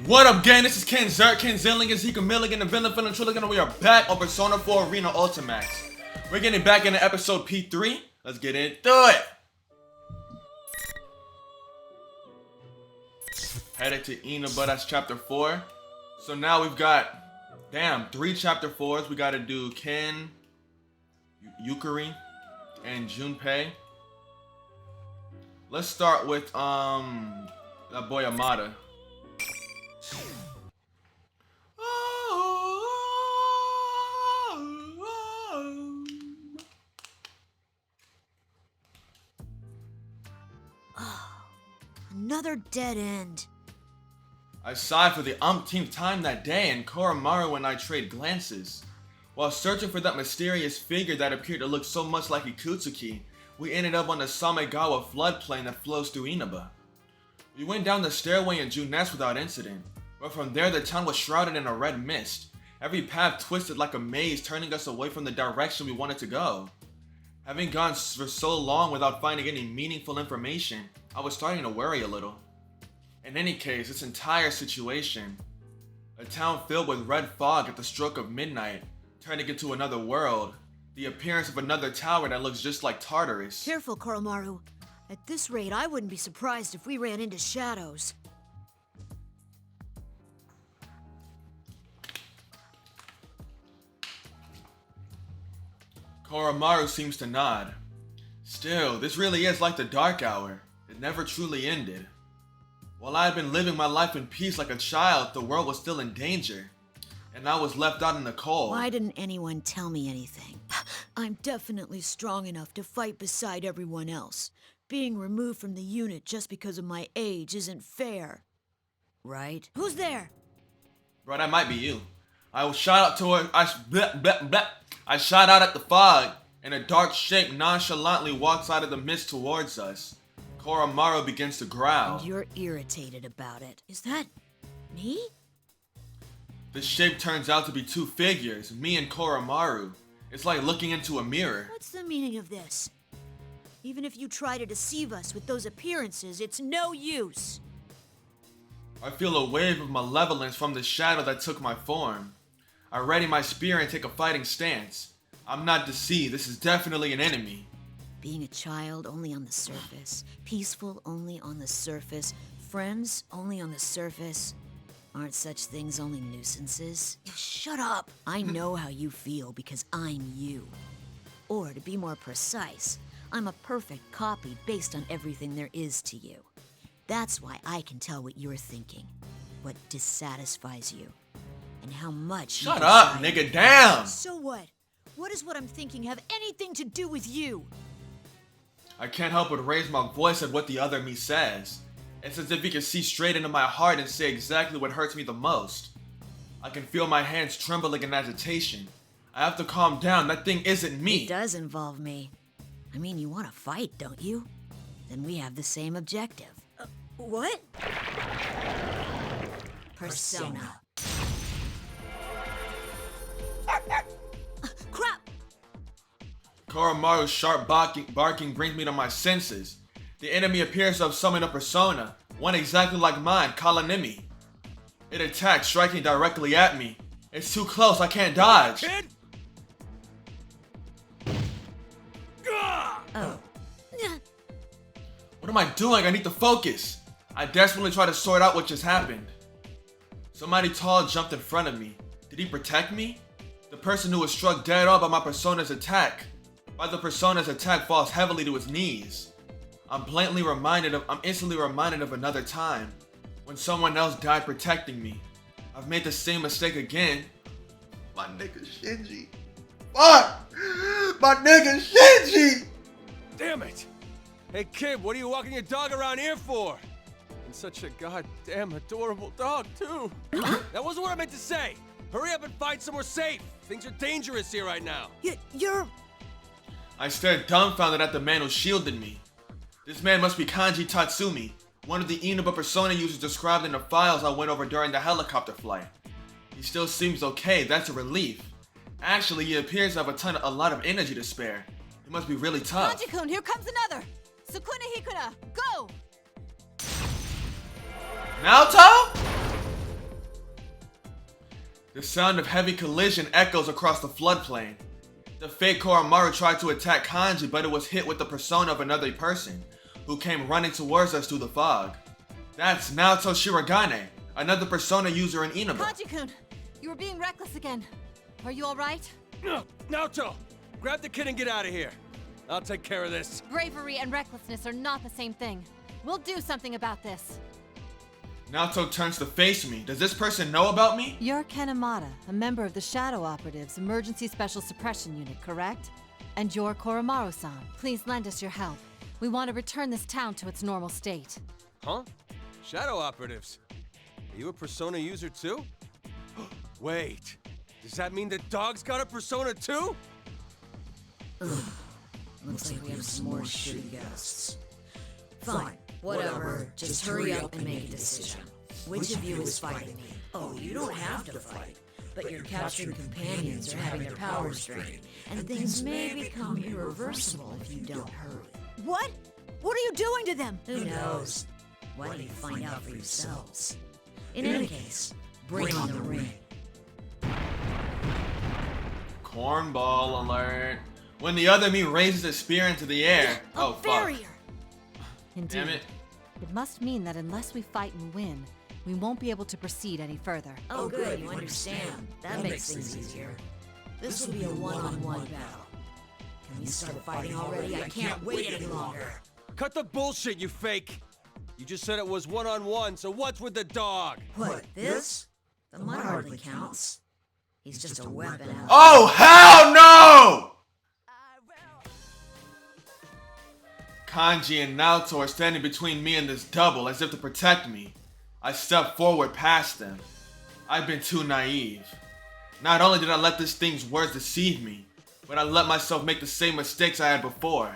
What up, gang? This is Ken Zert, Ken Zilling, Ezekiel Milligan, the villain feeling Trilligan, and we are back on Persona 4 Arena Ultimax. We're getting back into episode P3. Let's get into it. Headed to Inaba, that's chapter 4. So now we've got, 3 chapter 4s. We gotta do Ken, Yukari, and Junpei. Let's start with, that boy Amada. Another dead end. I sighed for the umpteenth time that day, and Koromaru and I trade glances. While searching for that mysterious figure that appeared to look so much like IKUTSUKI, we ended up on the Samegawa floodplain that flows through Inaba. We went down the stairway and drew nest without incident, but from there the town was shrouded in a red mist. Every path twisted like a maze, turning us away from the direction we wanted to go. Having gone for so long without finding any meaningful information, I was starting to worry a little. In any case, this entire situation, a town filled with red fog at the stroke of midnight, turning into another world, the appearance of another tower that looks just like Tartarus. Careful, Koromaru. At this rate, I wouldn't be surprised if we ran into shadows. Koromaru seems to nod. Still, this really is like the Dark Hour. It never truly ended. While I had been living my life in peace like a child, the world was still in danger, and I was left out in the cold. Why didn't anyone tell me anything? I'm definitely strong enough to fight beside everyone else. Being removed from the unit just because of my age isn't fair. Right? Who's there? Bro, that might be you. I shot out toward. I shot out at the fog, and a dark shape nonchalantly walks out of the mist towards us. Koromaru begins to growl. And you're irritated about it. Is that me? The shape turns out to be 2 figures, me and Koromaru. It's like looking into a mirror. What's the meaning of this? Even if you try to deceive us with those appearances, it's no use. I feel a wave of malevolence from the shadow that took my form. I ready my spear and take a fighting stance. I'm not deceived, this is definitely an enemy. Being a child only on the surface, peaceful only on the surface, friends only on the surface. Aren't such things only nuisances? Shut up! I know how you feel because I'm you. Or to be more precise, I'm a perfect copy based on everything there is to you. That's why I can tell what you're thinking, what dissatisfies you, and how much Shut up, nigga, damn! So what? What does what I'm thinking have anything to do with you? I can't help but raise my voice at what the other me says. It's as if he can see straight into my heart and say exactly what hurts me the most. I can feel my hands trembling in agitation. I have to calm down, that thing isn't me. It does involve me. I mean, you want to fight, don't you? Then we have the same objective. What? Persona. Crap! Koromaru's sharp barking brings me to my senses. The enemy appears to have summoned a persona, one exactly like mine, Kalanimi. It attacks, striking directly at me. It's too close, I can't dodge. Kid? Oh. What am I doing? I need to focus. I desperately try to sort out what just happened. Somebody tall jumped in front of me. Did he protect me? The person who was struck dead on by my persona's attack. By the persona's attack falls heavily to his knees. I'm instantly reminded of another time, when someone else died protecting me. I've made the same mistake again. My nigga Shinji. Fuck! My nigga Shinji! Damn it! Hey kid, what are you walking your dog around here for? And such a goddamn adorable dog, too. That wasn't what I meant to say. Hurry up and find somewhere safe. Things are dangerous here right now. You're... I stared dumbfounded at the man who shielded me. This man must be Kanji Tatsumi, one of the Inaba persona users described in the files I went over during the helicopter flight. He still seems okay, that's a relief. Actually, he appears to have a lot of energy to spare. He must be really tough. Kanji-kun, here comes another! Sukuna Hikuna, go! Naoto? The sound of heavy collision echoes across the floodplain. The fake Koromaru tried to attack Kanji, but it was hit with the persona of another person, who came running towards us through the fog. That's Naoto Shirogane, another persona user in Inaba. Kanji-kun, you were being reckless again. Are you alright? Naoto, grab the kid and get out of here. I'll take care of this. Bravery and recklessness are not the same thing. We'll do something about this. Naoto turns to face me. Does this person know about me? You're Kanemata, a member of the Shadow Operatives Emergency Special Suppression Unit, correct? And you're Koromaru-san. Please lend us your help. We want to return this town to its normal state. Huh? Shadow Operatives? Are you a persona user too? Wait, does that mean the dog's got a persona too? Looks like we have some more shitty guests. Fine, whatever. Just hurry up and make a decision. Which of you is fighting me? Oh, you don't have to fight. But your captured companions are having their powers drained, and things may become irreversible if you don't hurry. What? What are you doing to them? Who knows? Why don't you find out for yourselves? In any case, bring on the ring. Cornball alert. When the other me raises a spear into the air. Oh, fuck. Barrier. Indeed. Damn it. It must mean that unless we fight and win, we won't be able to proceed any further. Oh, good, you understand. That makes things easier. This will be a one-on-one battle. Can we start fighting already? I can't wait any longer. Cut the bullshit, you fake! You just said it was one-on-one, so what's with the dog? What, this? The mud hardly counts. He's just a weapon out. Oh, hell no! Kanji and Naoto are standing between me and this double as if to protect me. I step forward past them. I've been too naive. Not only did I let this thing's words deceive me, but I let myself make the same mistakes I had before.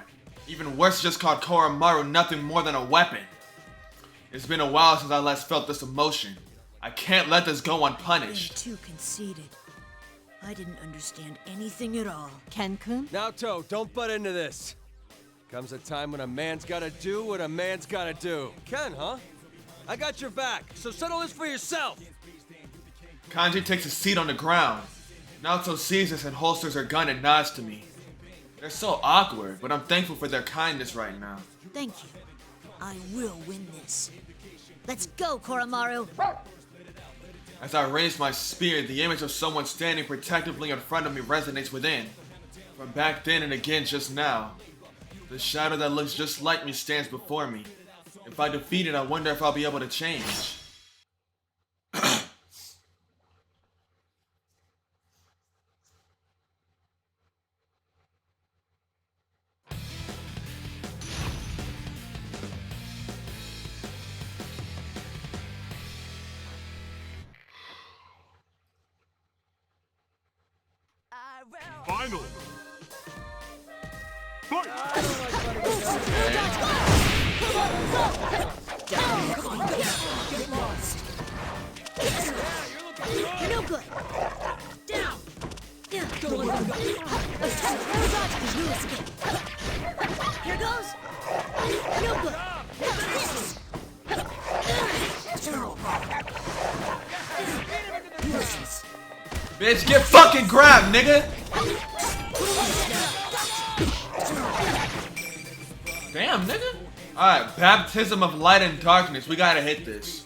Even worse, just called Koromaru nothing more than a weapon. It's been a while since I last felt this emotion. I can't let this go unpunished. Too conceited. I didn't understand anything at all. Ken-kun? Naoto, don't butt into this. Comes a time when a man's gotta do what a man's gotta do. Ken, huh? I got your back, so settle this for yourself. Kanji takes a seat on the ground. Naoto sees us and holsters her gun and nods to me. They're so awkward, but I'm thankful for their kindness right now. Thank you. I will win this. Let's go, Koromaru! As I raise my spear, the image of someone standing protectively in front of me resonates within. From back then and again just now. The shadow that looks just like me stands before me. If I defeat it, I wonder if I'll be able to change. Final. Fight! Get lost. You're no good. Down. Don't let him go. There's no escape. Here goes. No good. Terrible. Useless. Bitch, get fucking grabbed, nigga! Damn, nigga. Alright, baptism of light and darkness. We gotta hit this.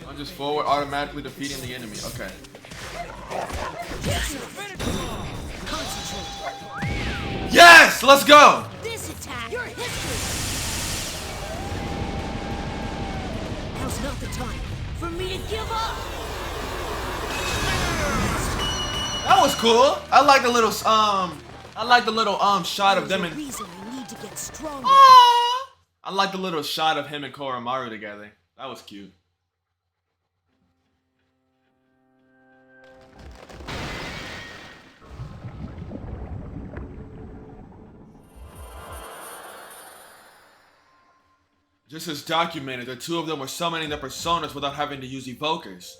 I'm just forward, automatically defeating the enemy. Okay. Yes! Let's go! This attack. Your history. Now's not the time for me to give up. That was cool. I like the little shot of them and reason I need to get stronger. I like the little shot of him and Koromaru together. That was cute. Just as documented, the two of them were summoning their personas without having to use evokers.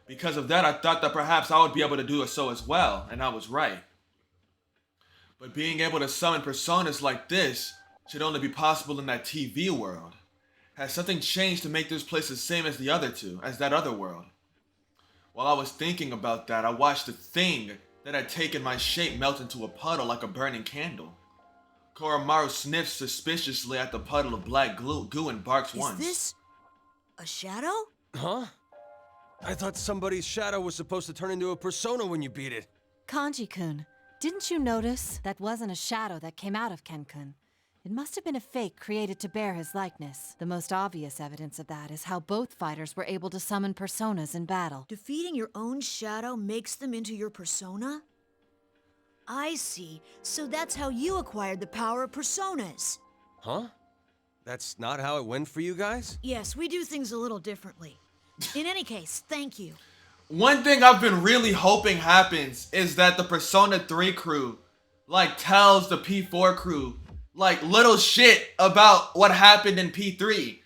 Because of that, I thought that perhaps I would be able to do so as well, and I was right. But being able to summon personas like this should only be possible in that TV world. Has something changed to make this place the same as the other two, as that other world? While I was thinking about that, I watched the thing that had taken my shape melt into a puddle like a burning candle. Koromaru sniffs suspiciously at the puddle of black goo and barks once. Is this a shadow? Huh? I thought somebody's shadow was supposed to turn into a persona when you beat it. Kanji-kun, didn't you notice that wasn't a shadow that came out of Ken-kun? It must have been a fake created to bear his likeness. The most obvious evidence of that is how both fighters were able to summon personas in battle. Defeating your own shadow makes them into your persona? I see. So that's how you acquired the power of personas. Huh? That's not how it went for you guys? Yes, we do things a little differently. In any case, thank you. One thing I've been really hoping happens is that the Persona 3 crew, tells the P4 crew, little shit about what happened in P3.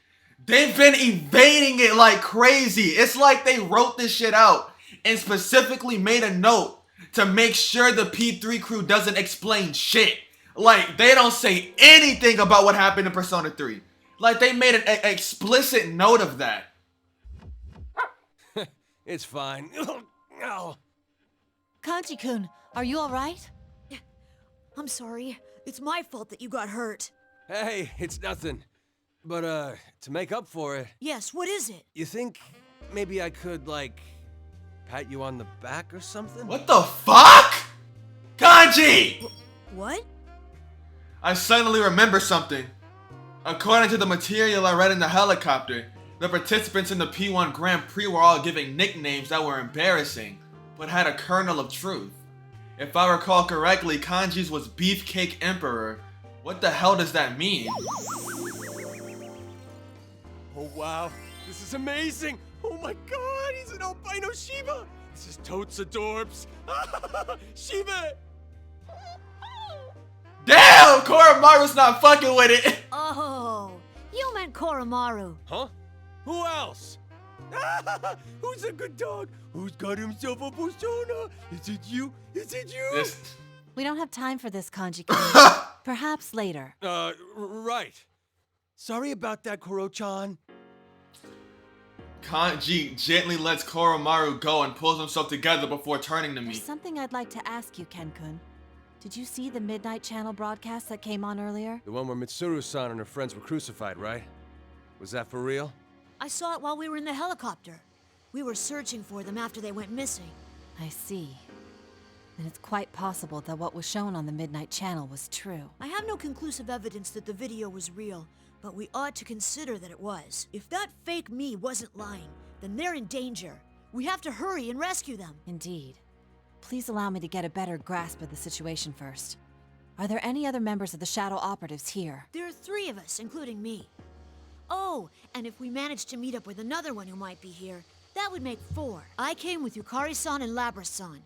They've been evading it like crazy. It's like they wrote this shit out and specifically made a note to make sure the P3 crew doesn't explain shit. They don't say anything about what happened in Persona 3. They made an explicit note of that. It's fine. Ow. Kanji-kun, are you alright? I'm sorry. It's my fault that you got hurt. Hey, it's nothing. But, to make up for it... Yes, what is it? You think maybe I could, pat you on the back or something? What the fuck? Kanji! What? I suddenly remember something. According to the material I read in the helicopter, the participants in the P1 Grand Prix were all giving nicknames that were embarrassing, but had a kernel of truth. If I recall correctly, Kanji's was Beefcake Emperor. What the hell does that mean? Oh wow, this is amazing! Oh my god, he's an albino Shiba! This is totes adorbs! Shiba! Damn! Koromaru's not fucking with it! Oh, you meant Koromaru. Huh? Who else? Who's a good dog? Who's got himself a persona? Is it you? Is it you? We don't have time for this, Kanji-kun. Perhaps later. Right. Sorry about that, Koro-chan. Kanji gently lets Koromaru go and pulls himself together before turning to me. There's something I'd like to ask you, Ken-kun. Did you see the Midnight Channel broadcast that came on earlier? The one where Mitsuru-san and her friends were crucified, right? Was that for real? I saw it while we were in the helicopter. We were searching for them after they went missing. I see. Then it's quite possible that what was shown on the Midnight Channel was true. I have no conclusive evidence that the video was real, but we ought to consider that it was. If that fake me wasn't lying, then they're in danger. We have to hurry and rescue them. Indeed. Please allow me to get a better grasp of the situation first. Are there any other members of the Shadow Operatives here? There are 3 of us, including me. Oh, and if we manage to meet up with another one who might be here, that would make 4. I came with Yukari-san and Labra-san.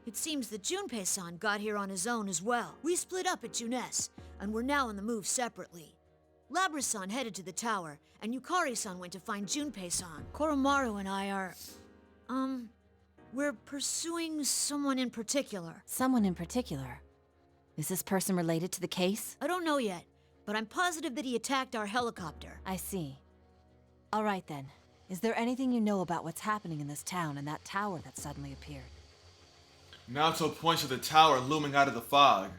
It seems that Junpei-san got here on his own as well. We split up at Junes, and we're now on the move separately. Labra-san headed to the tower, and Yukari-san went to find Junpei-san. Koromaru and I are... we're pursuing someone in particular. Someone in particular? Is this person related to the case? I don't know yet, but I'm positive that he attacked our helicopter. I see. All right then. Is there anything you know about what's happening in this town and that tower that suddenly appeared? Naoto points to the tower looming out of the fog.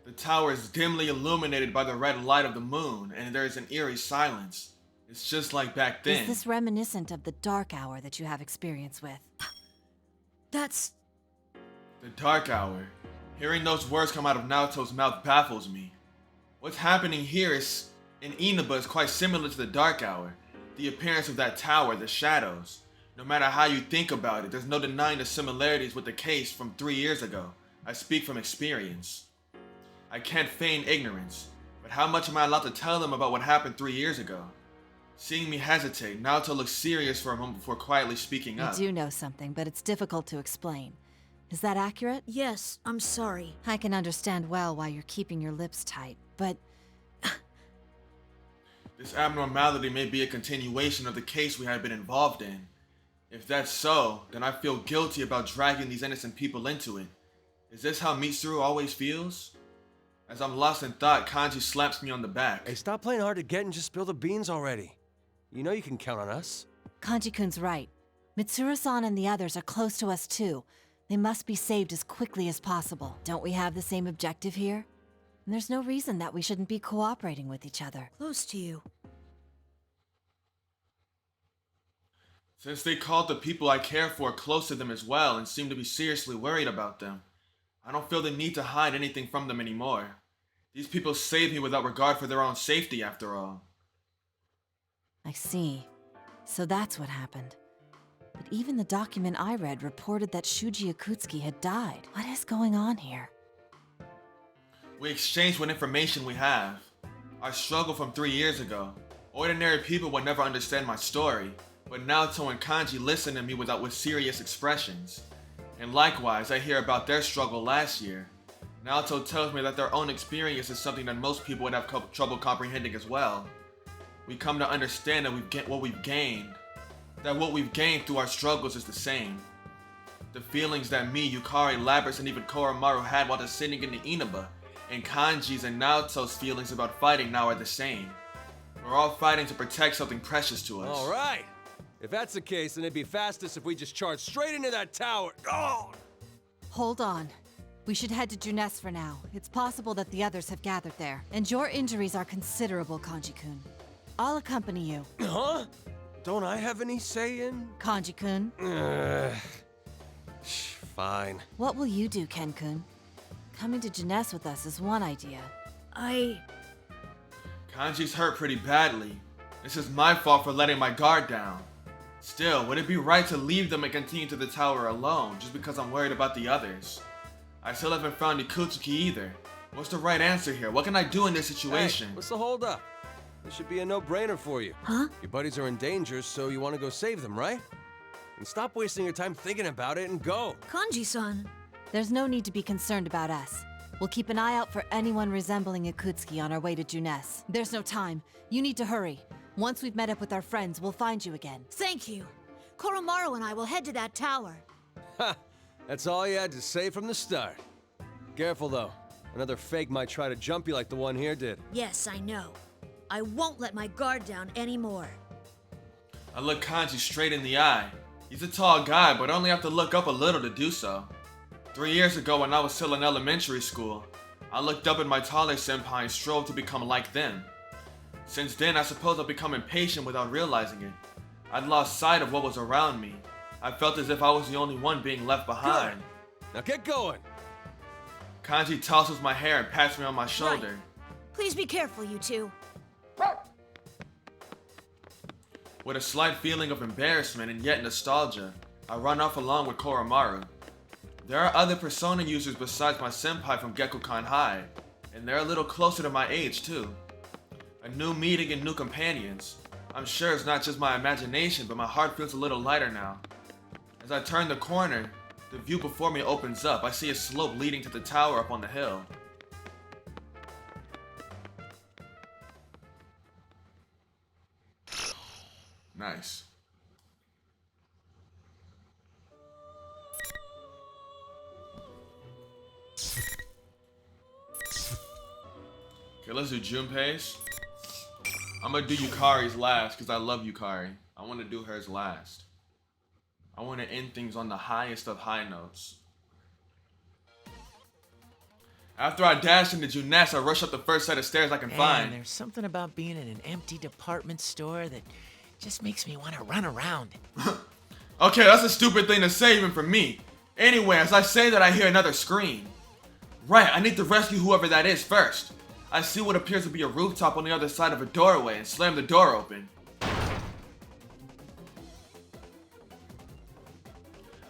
The tower is dimly illuminated by the red light of the moon, and there is an eerie silence. It's just like back then. Is this reminiscent of the dark hour that you have experience with? That's... The dark hour. Hearing those words come out of Naoto's mouth baffles me. What's happening here is in Inaba is quite similar to the dark hour. The appearance of that tower, the shadows. No matter how you think about it, there's no denying the similarities with the case from 3 years ago. I speak from experience. I can't feign ignorance, but how much am I allowed to tell them about what happened 3 years ago? Seeing me hesitate, Naoto looks serious for a moment before quietly speaking up. I do know something, but it's difficult to explain. Is that accurate? Yes, I'm sorry. I can understand well why you're keeping your lips tight, but... This abnormality may be a continuation of the case we have been involved in. If that's so, then I feel guilty about dragging these innocent people into it. Is this how Mitsuru always feels? As I'm lost in thought, Kanji slaps me on the back. Hey, stop playing hard to get and just spill the beans already. You know you can count on us. Kanji-kun's right. Mitsuru-san and the others are close to us too. They must be saved as quickly as possible. Don't we have the same objective here? And there's no reason that we shouldn't be cooperating with each other. Close to you. Since they called the people I care for close to them as well and seem to be seriously worried about them, I don't feel the need to hide anything from them anymore. These people saved me without regard for their own safety, after all. I see. So that's what happened. But even the document I read reported that Shuji IKUTSUKI had died. What is going on here? We exchange what information we have. Our struggle from 3 years ago. Ordinary people would never understand my story, but Naoto and Kanji listen to me with serious expressions. And likewise, I hear about their struggle last year. Naoto tells me that their own experience is something that most people would have trouble comprehending as well. We come to understand that what we've gained through our struggles is the same. The feelings that me, Yukari, Labrys, and even Koromaru had while descending into Inaba, and Kanji's and Naoto's feelings about fighting now are the same. We're all fighting to protect something precious to us. Alright! If that's the case, then it'd be fastest if we just charge straight into that tower. Oh! Hold on. We should head to Junes for now. It's possible that the others have gathered there. And your injuries are considerable, Kanji-kun. I'll accompany you. Huh? Don't I have any say in? Kanji-kun. Fine. What will you do, Ken-kun? Coming to Junes with us is one idea. Kanji's hurt pretty badly. This is my fault for letting my guard down. Still, would it be right to leave them and continue to the tower alone, just because I'm worried about the others? I still haven't found IKUTSUKI either. What's the right answer here? What can I do in this situation? Hey, what's the holdup? This should be a no-brainer for you. Huh? Your buddies are in danger, so you want to go save them, right? And stop wasting your time thinking about it and go. Kanji-san. There's no need to be concerned about us. We'll keep an eye out for anyone resembling IKUTSUKI on our way to Junes. There's no time. You need to hurry. Once we've met up with our friends, we'll find you again. Thank you. Koromaru and I will head to that tower. Ha! That's all you had to say from the start. Careful, though. Another fake might try to jump you like the one here did. Yes, I know. I won't let my guard down anymore. I look Kanji straight in the eye. He's a tall guy, but I only have to look up a little to do so. 3 years ago, when I was still in elementary school, I looked up at my taller senpai and strove to become like them. Since then, I suppose I've become impatient without realizing it. I'd lost sight of what was around me. I felt as if I was the only one being left behind. Good. Now get going! Kanji tosses my hair and pats me on my shoulder. Right. Please be careful, you two. With a slight feeling of embarrassment and yet nostalgia, I run off along with Koromaru. There are other Persona users besides my senpai from Gekkoukan High, and they're a little closer to my age too. A new meeting and new companions. I'm sure it's not just my imagination, but my heart feels a little lighter now. As I turn the corner, the view before me opens up. I see a slope leading to the tower up on the hill. Nice. Okay, let's do Junpei's. I'm gonna do Yukari's last because I love Yukari. I want to do hers last. I want to end things on the highest of high notes. After I dash into Junes, I rush up the first set of stairs I can find. There's something about being in an empty department store that just makes me want to run around. Okay, that's a stupid thing to say even for me. Anyway, as I say that, I hear another scream. Right, I need to rescue whoever that is first. I see what appears to be a rooftop on the other side of a doorway and slam the door open.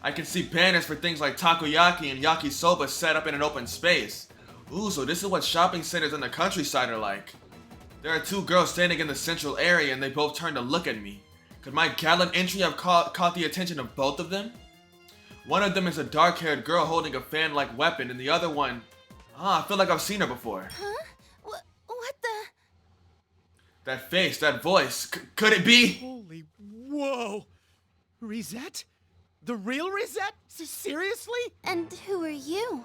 I can see banners for things like takoyaki and yakisoba set up in an open space. Ooh, so this is what shopping centers in the countryside are like. There are two girls standing in the central area and they both turn to look at me. Could my gallant entry have caught the attention of both of them? One of them is a dark-haired girl holding a fan-like weapon, and the other one... I feel like I've seen her before. Huh? What the... That face, that voice, could it be? Holy whoa! Reset? The real Reset? Seriously? And who are you?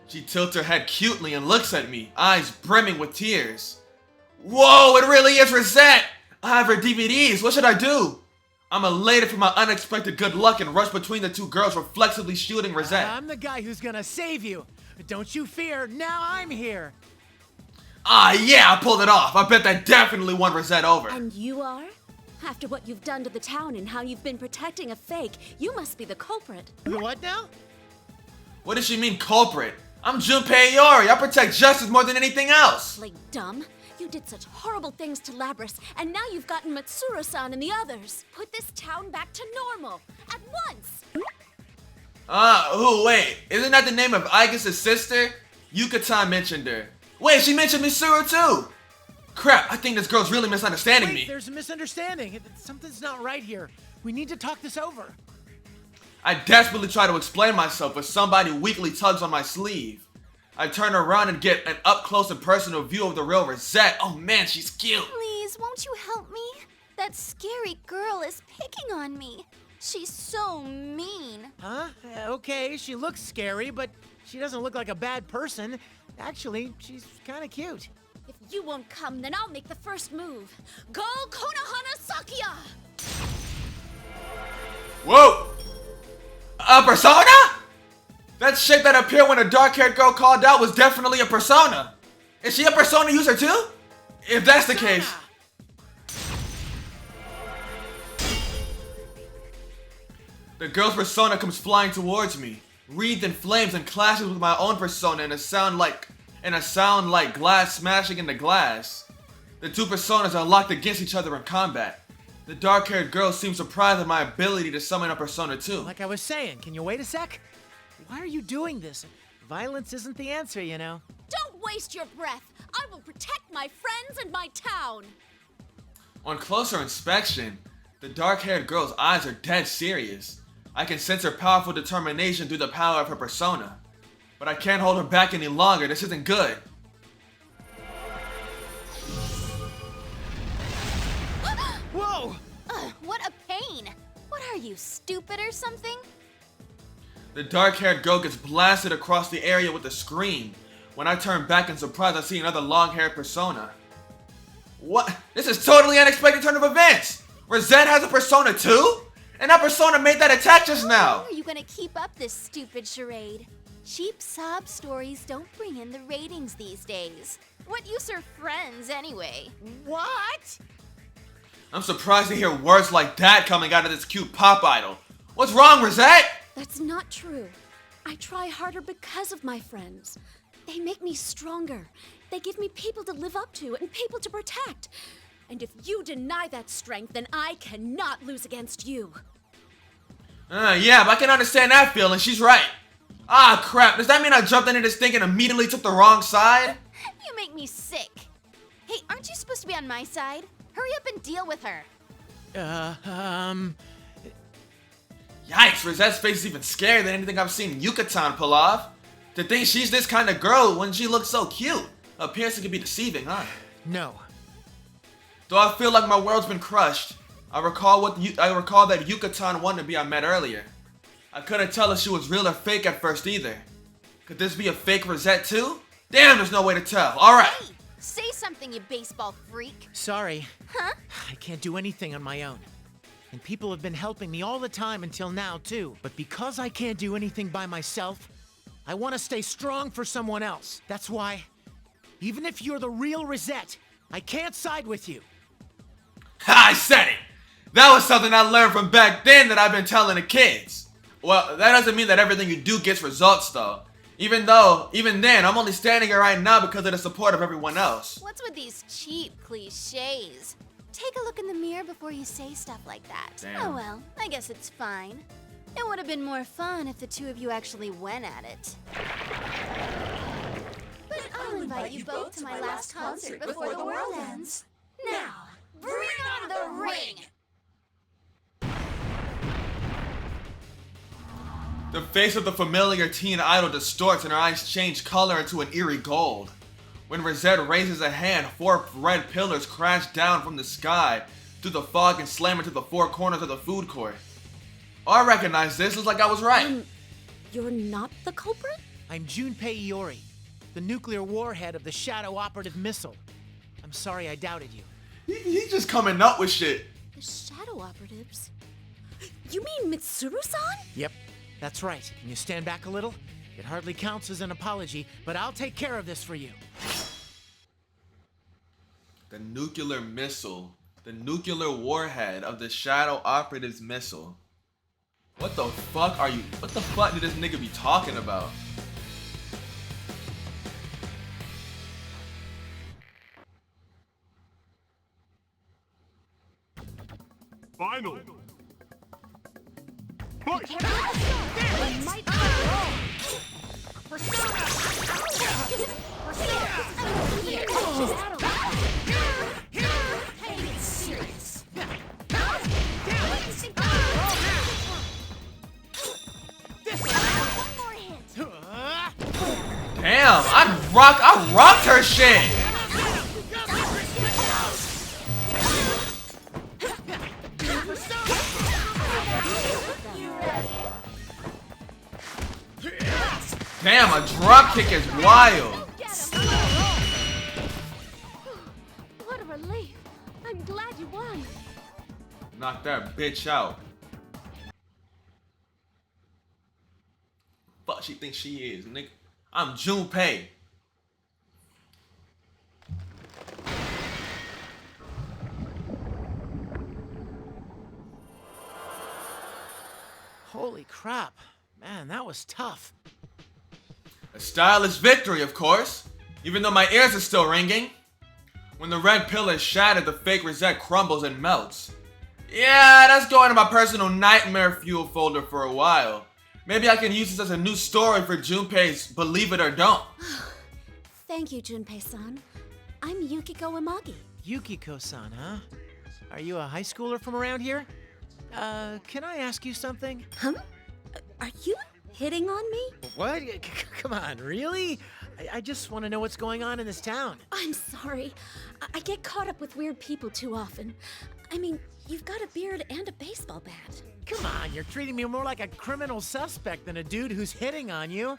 She tilts her head cutely and looks at me, eyes brimming with tears. Whoa, it really is Reset! I have her DVDs. What should I do? I'm elated for my unexpected good luck and rush between the two girls, reflexively shielding Rosette. I'm the guy who's gonna save you. Don't you fear, now I'm here. Ah, yeah, I pulled it off. I bet that definitely won Rosette over. And you are? After what you've done to the town and how you've been protecting a fake, you must be the culprit. The what now? What does she mean, culprit? I'm Junpei Iori. I protect justice more than anything else. Play dumb? You did such horrible things to Labris, and now you've gotten Matsuro-san and the others. Put this town back to normal, at once! Wait. Isn't that the name of Aigis' sister? Yuka-tan mentioned her. Wait, she mentioned Mitsuru too! Crap, I think this girl's really misunderstanding me. There's a misunderstanding. Something's not right here. We need to talk this over. I desperately try to explain myself, but somebody weakly tugs on my sleeve. I turn around and get an up-close and personal view of the real Rosette. Oh man, she's cute. Please, won't you help me? That scary girl is picking on me. She's so mean. Huh? Okay, she looks scary, but she doesn't look like a bad person. Actually, she's kind of cute. If you won't come, then I'll make the first move. Go Konohana Sakuya! Whoa! A persona? That shape that appeared when a dark-haired girl called out was definitely a persona. Is she a persona user too? If that's the case... The girl's persona comes flying towards me, wreathed in flames and clashes with my own persona in a sound like glass smashing into glass. The two personas are locked against each other in combat. The dark-haired girl seems surprised at my ability to summon a persona too. Like I was saying, can you wait a sec? Why are you doing this? Violence isn't the answer, you know. Don't waste your breath. I will protect my friends and my town. On closer inspection, the dark-haired girl's eyes are dead serious. I can sense her powerful determination through the power of her persona. But I can't hold her back any longer. This isn't good. Whoa! What a pain. What are you, stupid or something? The dark-haired girl gets blasted across the area with a scream. When I turn back in surprise, I see another long-haired persona. What? This is totally unexpected turn of events! Rosette has a persona too? And that persona made that attack just now! How are you gonna keep up this stupid charade? Cheap sob stories don't bring in the ratings these days. What use are friends anyway? What? I'm surprised to hear words like that coming out of this cute pop idol. What's wrong, Rosette? That's not true. I try harder because of my friends. They make me stronger. They give me people to live up to and people to protect. And if you deny that strength, then I cannot lose against you. Yeah, but I can understand that feeling. She's right. Ah, crap. Does that mean I jumped into this thing and immediately took the wrong side? You make me sick. Hey, aren't you supposed to be on my side? Hurry up and deal with her. Yikes, Rosette's face is even scarier than anything I've seen Yuka-tan pull off. To think she's this kind of girl when she looks so cute. Appearance can be deceiving, huh? No. Though I feel like my world's been crushed, I recall that Yuka-tan wannabe I met earlier. I couldn't tell if she was real or fake at first either. Could this be a fake Rosette too? Damn, there's no way to tell. Alright. Hey, say something, you baseball freak. Sorry. Huh? I can't do anything on my own. And people have been helping me all the time until now, too. But because I can't do anything by myself, I want to stay strong for someone else. That's why, even if you're the real Rosette, I can't side with you. Ha, I said it! That was something I learned from back then that I've been telling the kids. Well, that doesn't mean that everything you do gets results though. Even then, I'm only standing here right now because of the support of everyone else. What's with these cheap cliches? Take a look in the mirror before you say stuff like that. Damn. Oh well, I guess it's fine. It would have been more fun if the two of you actually went at it. But I'll invite you both to my last concert before the world ends. Now, bring on the ring! The face of the familiar teen idol distorts and her eyes change color into an eerie gold. When Rosette raises a hand, 4 red pillars crash down from the sky through the fog and slam into the 4 corners of the food court. Oh, I recognize this. Looks like I was right. You're not the culprit? I'm Junpei Iori, the nuclear warhead of the Shadow Operative Missile. I'm sorry I doubted you. He's just coming up with shit. The shadow operatives? You mean Mitsuru-san? Yep, that's right. Can you stand back a little? It hardly counts as an apology, but I'll take care of this for you. The nuclear missile. The nuclear warhead of the shadow operatives missile. What the fuck did this nigga be talking about? Final. Push. Damn, I rocked her shit. Damn, a drop kick is wild. What a relief. I'm glad you won. Knock that bitch out. Fuck she thinks she is, nigga. I'm Junpei. Holy crap. Man, that was tough. A stylish victory, of course. Even though my ears are still ringing. When the red pill is shattered, the fake rosette crumbles and melts. Yeah, that's going to my personal nightmare fuel folder for a while. Maybe I can use this as a new story for Junpei's Believe It or Don't. Thank you, Junpei-san. I'm Yukiko Imagi. Yukiko-san, huh? Are you a high schooler from around here? Can I ask you something? Huh? Are you hitting on me? What? Come on, really? I just want to know what's going on in this town. I'm sorry. I get caught up with weird people too often. I mean, you've got a beard and a baseball bat. Come on, you're treating me more like a criminal suspect than a dude who's hitting on you.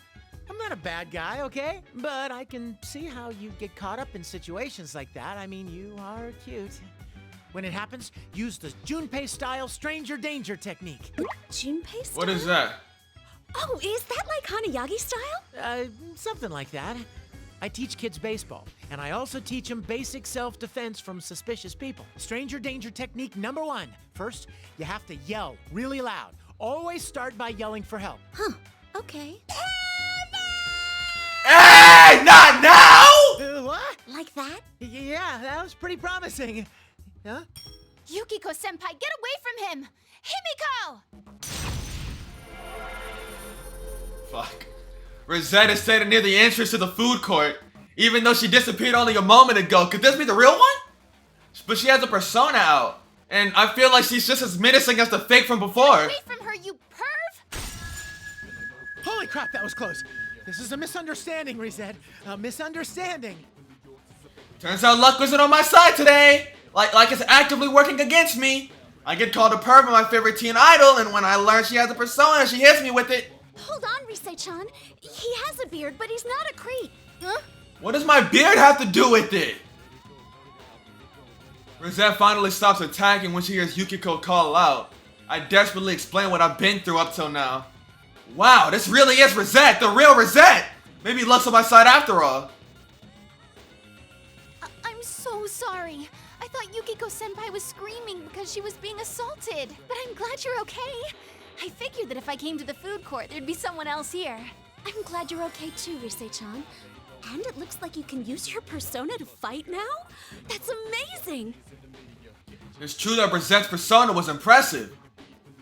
I'm not a bad guy, okay? But I can see how you get caught up in situations like that. I mean, you are cute. When it happens, use the Junpei-style stranger danger technique. Junpei style? What is that? Oh, is that like Hanayagi style? Something like that. I teach kids baseball, and I also teach them basic self-defense from suspicious people. Stranger danger technique number 1. First, you have to yell really loud. Always start by yelling for help. Huh, okay. Hey, not now! What? Like that? Yeah, that was pretty promising. Huh? Yukiko-senpai, get away from him! Himiko! Fuck. Rosette is standing near the entrance to the food court, even though she disappeared only a moment ago. Could this be the real one? But she has a persona out, and I feel like she's just as menacing as the fake from before. Away from her, you perv! Holy crap, that was close. This is a misunderstanding, Rosette. A misunderstanding. Turns out luck wasn't on my side today. Like it's actively working against me. I get called a perv by my favorite teen idol, and when I learn she has a persona, she hits me with it. Hold on, Risei-chan. He has a beard, but he's not a creep. Huh? What does my beard have to do with it? Rosette finally stops attacking when she hears Yukiko call out. I desperately explain what I've been through up till now. Wow, this really is Rosette, the real Rosette! Maybe luck's on my side after all. I'm so sorry. I thought Yukiko-senpai was screaming because she was being assaulted. But I'm glad you're okay. I figured that if I came to the food court, there'd be someone else here. I'm glad you're okay too, Risei-chan. And it looks like you can use your persona to fight now? That's amazing! It's true that Rosette's persona was impressive.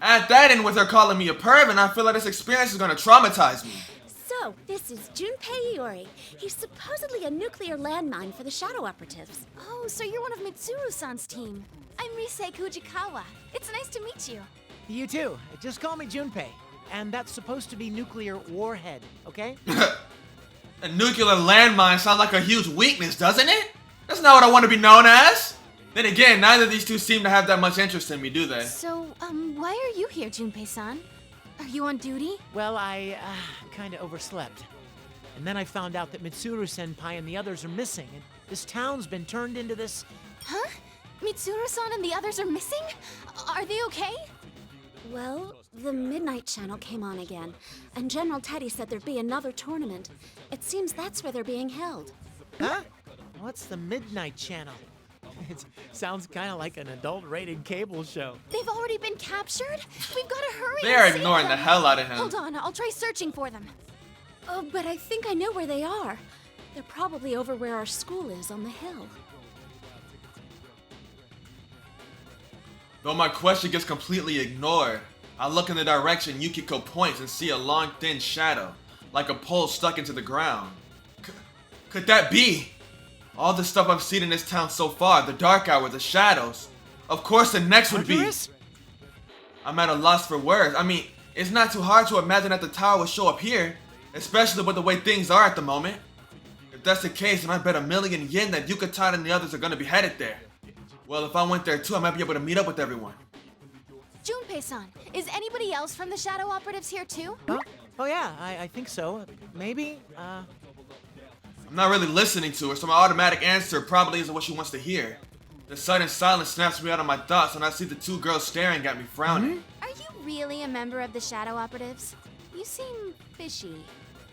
Add that in with her calling me a perv, and I feel like this experience is gonna traumatize me. So, this is Junpei Iori. He's supposedly a nuclear landmine for the shadow operatives. Oh, so you're one of Mitsuru-san's team. I'm Risei Kujikawa. It's nice to meet you. You too. Just call me Junpei. And that's supposed to be nuclear warhead, okay? A nuclear landmine sounds like a huge weakness, doesn't it? That's not what I want to be known as. Then again, neither of these two seem to have that much interest in me, do they? So, why are you here, Junpei-san? Are you on duty? Well, I kinda overslept. And then I found out that Mitsuru-senpai and the others are missing, and this town's been turned into this... Huh? Mitsuru-san and the others are missing? Are they okay? Well, the Midnight Channel came on again, and General Teddy said there'd be another tournament. It seems that's where they're being held. Huh? What's the Midnight Channel? It sounds kind of like an adult-rated cable show. They've already been captured? We've got to hurry. They are and save ignoring the them. hell out of him. Hold on, I'll try searching for them. Oh, but I think I know where they are. They're probably over where our school is on the hill. Though my question gets completely ignored, I look in the direction Yukiko points and see a long thin shadow, like a pole stuck into the ground. Could that be? All the stuff I've seen in this town so far, the dark hour, the shadows. Of course the next would be... Artemis? I'm at a loss for words. I mean, it's not too hard to imagine that the tower would show up here, especially with the way things are at the moment. If that's the case, then I bet 1,000,000 yen that Yucatan and the others are gonna be headed there. Well, if I went there too, I might be able to meet up with everyone. Junpei-san, is anybody else from the Shadow Operatives here too? Huh? Oh yeah, I think so. Maybe, I'm not really listening to her, so my automatic answer probably isn't what she wants to hear. The sudden silence snaps me out of my thoughts, and I see the two girls staring at me, frowning. Are you really a member of the Shadow Operatives? You seem fishy.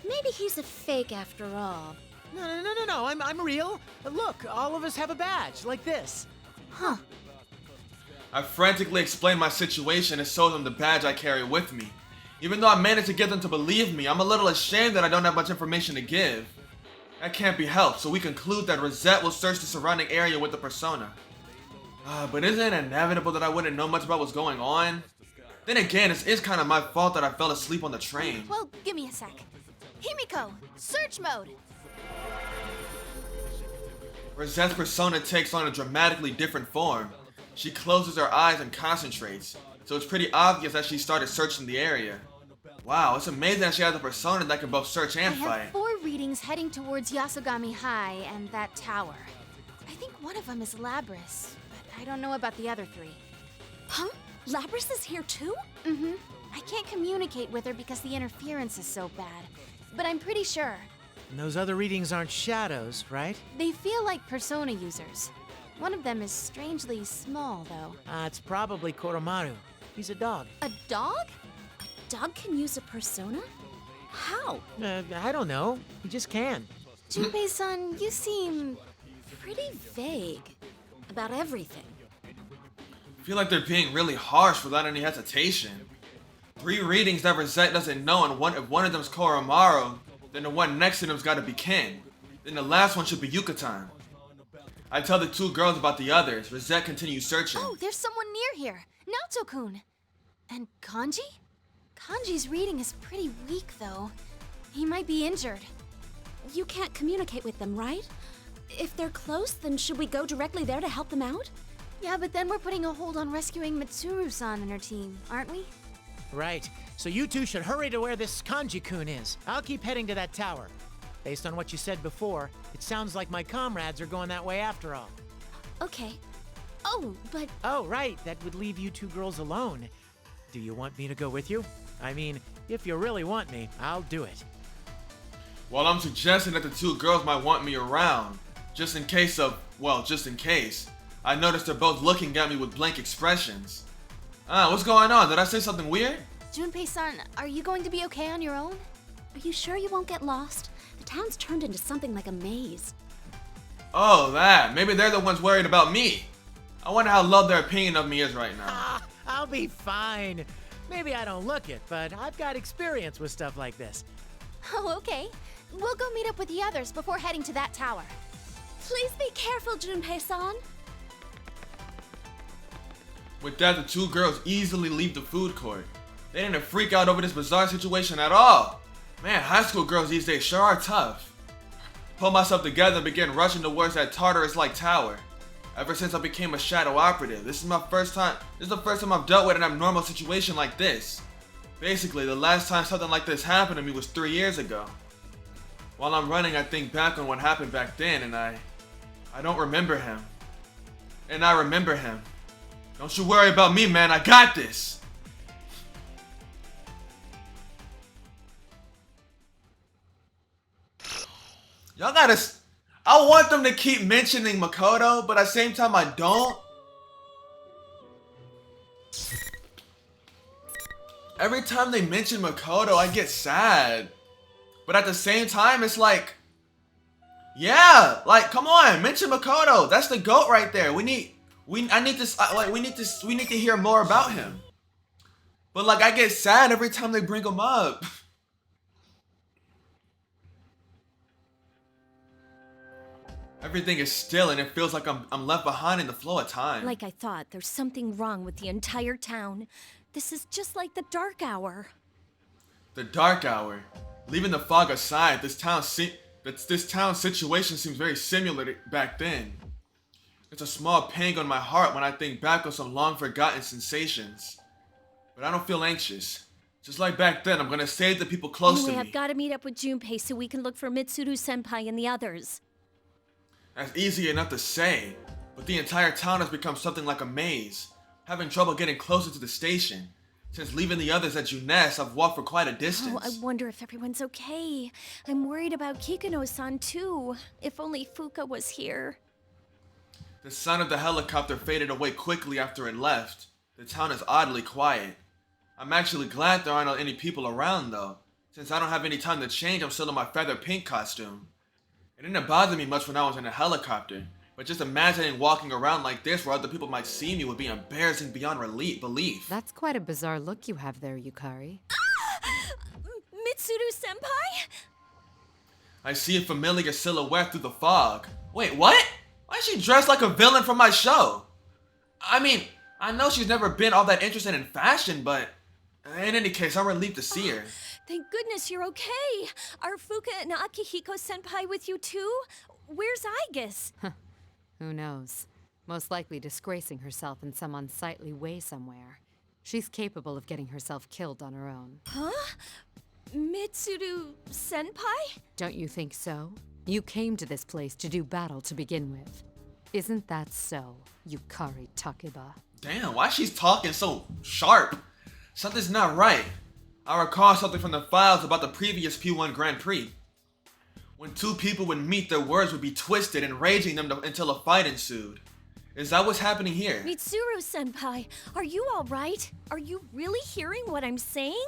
Maybe he's a fake after all. No, I'm real. Look, all of us have a badge, like this. Huh. I frantically explain my situation and show them the badge I carry with me. Even though I managed to get them to believe me, I'm a little ashamed that I don't have much information to give. That can't be helped, so we conclude that Rosette will search the surrounding area with the persona. But isn't it inevitable that I wouldn't know much about what's going on? Then again, it is kind of my fault that I fell asleep on the train. Well, give me a sec. Himiko, search mode. Rosette's persona takes on a dramatically different form. She closes her eyes and concentrates, so it's pretty obvious that she started searching the area. Wow, it's amazing that she has a persona that can both search and I fight. have 4 readings heading towards Yasogami High and that tower. I think one of them is Labris, but I don't know about the other 3. Huh? Labris is here too? Mm-hmm. I can't communicate with her because the interference is so bad, but I'm pretty sure. And those other readings aren't shadows, right? They feel like persona users. One of them is strangely small, though. It's probably Koromaru. He's a dog. A dog? A dog can use a persona? How? I don't know. He just can. Junpei-san, you seem... Pretty vague about everything. I feel like they're being really harsh without any hesitation. 3 readings that Rosette doesn't know, and if one of them's Koromaru, then the one next to them's gotta be Ken. Then the last one should be Yucatan. I tell the 2 girls about the others. Rosette continues searching. Oh, there's someone near here. Naoto-kun. And Kanji? Kanji's reading is pretty weak, though. He might be injured. You can't communicate with them, right? If they're close, then should we go directly there to help them out? Yeah, but then we're putting a hold on rescuing Mitsuru-san and her team, aren't we? Right. So you two should hurry to where this Kanji-kun is. I'll keep heading to that tower. Based on what you said before, it sounds like my comrades are going that way after all. Okay. Oh, but... Oh, right. That would leave you 2 girls alone. Do you want me to go with you? I mean, if you really want me, I'll do it. Well, I'm suggesting that the 2 girls might want me around. Just in case of, well, just in case. I noticed they're both looking at me with blank expressions. What's going on? Did I say something weird? Junpei-san, are you going to be okay on your own? Are you sure you won't get lost? The town's turned into something like a maze. Oh, that. Maybe they're the ones worried about me. I wonder how low their opinion of me is right now. I'll be fine. Maybe I don't look it, but I've got experience with stuff like this. Oh, okay. We'll go meet up with the others before heading to that tower. Please be careful, Junpei-san. With that, the 2 girls easily leave the food court. They didn't freak out over this bizarre situation at all. Man, high school girls these days sure are tough. Pull myself together and begin rushing towards that Tartarus-like tower. Ever since I became a shadow operative, this is the first time I've dealt with an abnormal situation like this. Basically, the last time something like this happened to me was 3 years ago. While I'm running, I think back on what happened back then, and I don't remember him. And I remember him. Don't you worry about me, man, I got this! Y'all gotta... I want them to keep mentioning Makoto, but at the same time I don't. Every time they mention Makoto, I get sad. But at the same time, it's like, yeah, like, come on, mention Makoto. That's the GOAT right there. We need to hear more about him. But like, I get sad every time they bring him up. Everything is still and it feels like I'm left behind in the flow of time. Like I thought, there's something wrong with the entire town. This is just like the dark hour. The dark hour. Leaving the fog aside, this town situation seems very similar to back then. It's a small pang on my heart when I think back on some long forgotten sensations. But I don't feel anxious. Just like back then, I'm gonna save the people close to me. I've got to meet up with Junpei so we can look for Mitsuru-senpai and the others. That's easy enough to say, but the entire town has become something like a maze. Having trouble getting closer to the station. Since leaving the others at Juness, I've walked for quite a distance. Oh, I wonder if everyone's okay. I'm worried about Kikuno-san too. If only Fuka was here. The sound of the helicopter faded away quickly after it left. The town is oddly quiet. I'm actually glad there aren't any people around though. Since I don't have any time to change, I'm still in my feather pink costume. It didn't bother me much when I was in a helicopter, but just imagining walking around like this where other people might see me would be embarrassing beyond belief. That's quite a bizarre look you have there, Yukari. Mitsuru-senpai? I see a familiar silhouette through the fog. Wait, what? Why is she dressed like a villain from my show? I mean, I know she's never been all that interested in fashion, but in any case, I'm relieved to see her. Thank goodness you're okay. Are Fuka and Akihiko-senpai with you too? Where's Aigis? Who knows? Most likely disgracing herself in some unsightly way somewhere. She's capable of getting herself killed on her own. Huh? Mitsuru-senpai? Don't you think so? You came to this place to do battle to begin with. Isn't that so, Yukari Takeba? Damn, why she's talking so sharp? Something's not right. I recall something from the files about the previous P1 Grand Prix. When two people would meet, their words would be twisted, enraging them until a fight ensued. Is that what's happening here? Mitsuru-senpai, are you alright? Are you really hearing what I'm saying?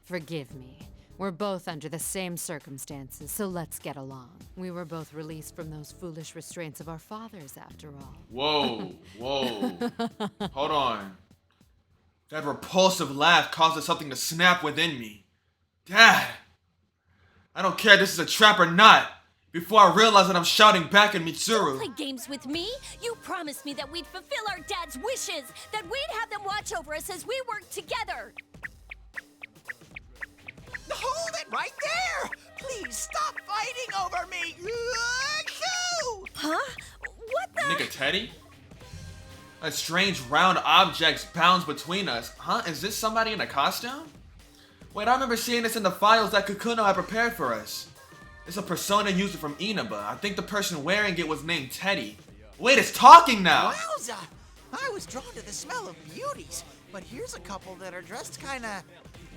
Forgive me. We're both under the same circumstances, so let's get along. We were both released from those foolish restraints of our fathers, after all. Whoa. Hold on. That repulsive laugh causes something to snap within me. Dad! I don't care if this is a trap or not. Before I realize that I'm shouting back at Mitsuru. Don't play games with me. You promised me that we'd fulfill our dad's wishes, that we'd have them watch over us as we work together. Hold it right there! Please stop fighting over me! Huh? What the? Nigga Teddy? A strange round object bounds between us. Huh? Is this somebody in a costume? Wait, I remember seeing this in the files that Kakuno had prepared for us. It's a persona user from Inaba. I think the person wearing it was named Teddy. Wait, it's talking now! Wowza! I was drawn to the smell of beauties, but here's a couple that are dressed kinda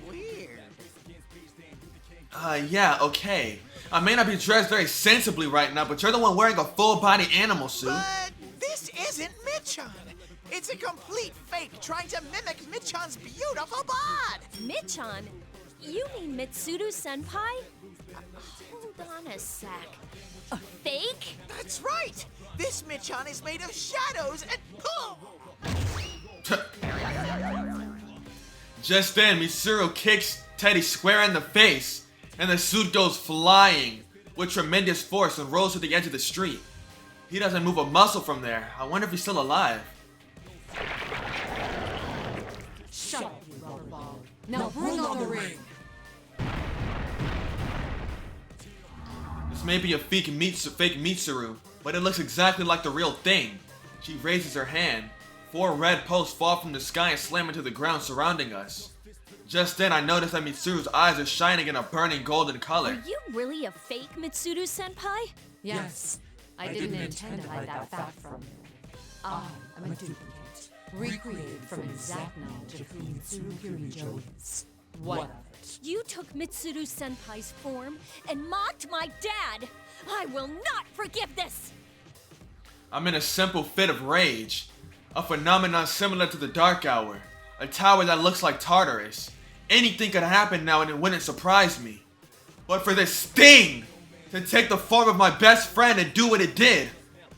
weird. Yeah, okay. I may not be dressed very sensibly right now, but you're the one wearing a full-body animal suit. But this isn't Michan. It's a complete fake trying to mimic Michan's beautiful bod. Michan? You mean Mitsuru-senpai? Hold on a sec. A fake? That's right. This Michan is made of shadows and... Just then, Mitsuru kicks Teddy square in the face, and the suit goes flying with tremendous force and rolls to the edge of the street. He doesn't move a muscle from there. I wonder if he's still alive. Shut up, you rubber ball. Now bring on the ring. This may be a fake Mitsuru, but it looks exactly like the real thing. She raises her hand. 4 red posts fall from the sky and slam into the ground surrounding us. Just then, I noticed that Mitsuru's eyes are shining in a burning golden color. Are you really a fake Mitsuru-senpai? Yes. I didn't intend to hide that fact from you. I am a duplicate, recreated from exact knowledge of who Mitsuru Kirijo is. What of it? You took Mitsuru-senpai's form and mocked my dad! I will not forgive this! I'm in a simple fit of rage. A phenomenon similar to the Dark Hour. A tower that looks like Tartarus. Anything could happen now and it wouldn't surprise me. But for this thing to take the form of my best friend and do what it did,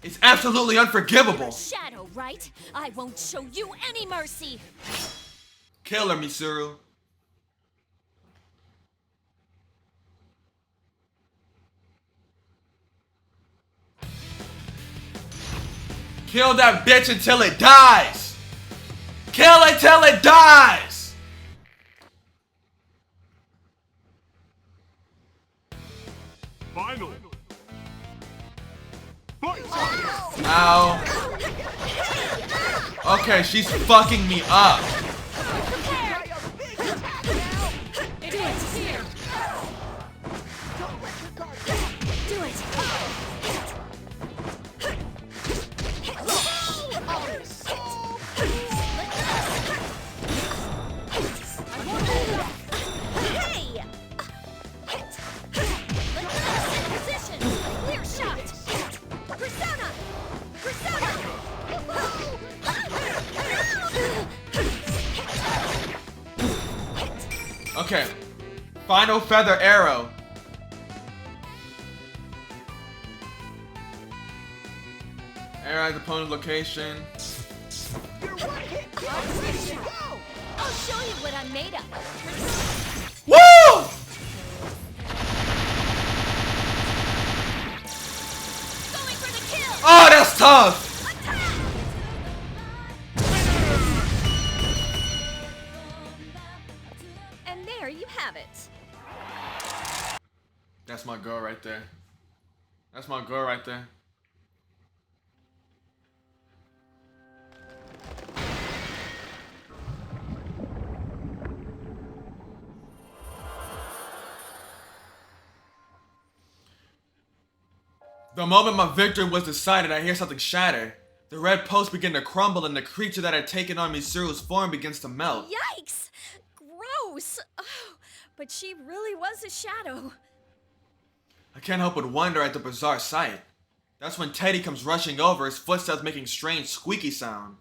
it's absolutely unforgivable. Shadow, right? I won't show you any mercy. Kill her, Mitsuru. Kill that bitch until it dies! Kill it till it dies! Final. Fight! Ow. Okay, she's fucking me up. It is here. Do it. Hey! Position. Clear shot. Persona. Persona. Okay. Final feather arrow. Arrow at the opponent's location. I'll show you what I'm made of. Woo! Going for the kill. Oh, that's tough! And there you have it. That's my girl right there. That's my girl right there. The moment my victory was decided, I hear something shatter. The red post began to crumble and the creature that had taken on Mitsuru's form begins to melt. Yikes! Gross! Oh, but she really was a shadow. I can't help but wonder at the bizarre sight. That's when Teddy comes rushing over, his footsteps making strange squeaky sound.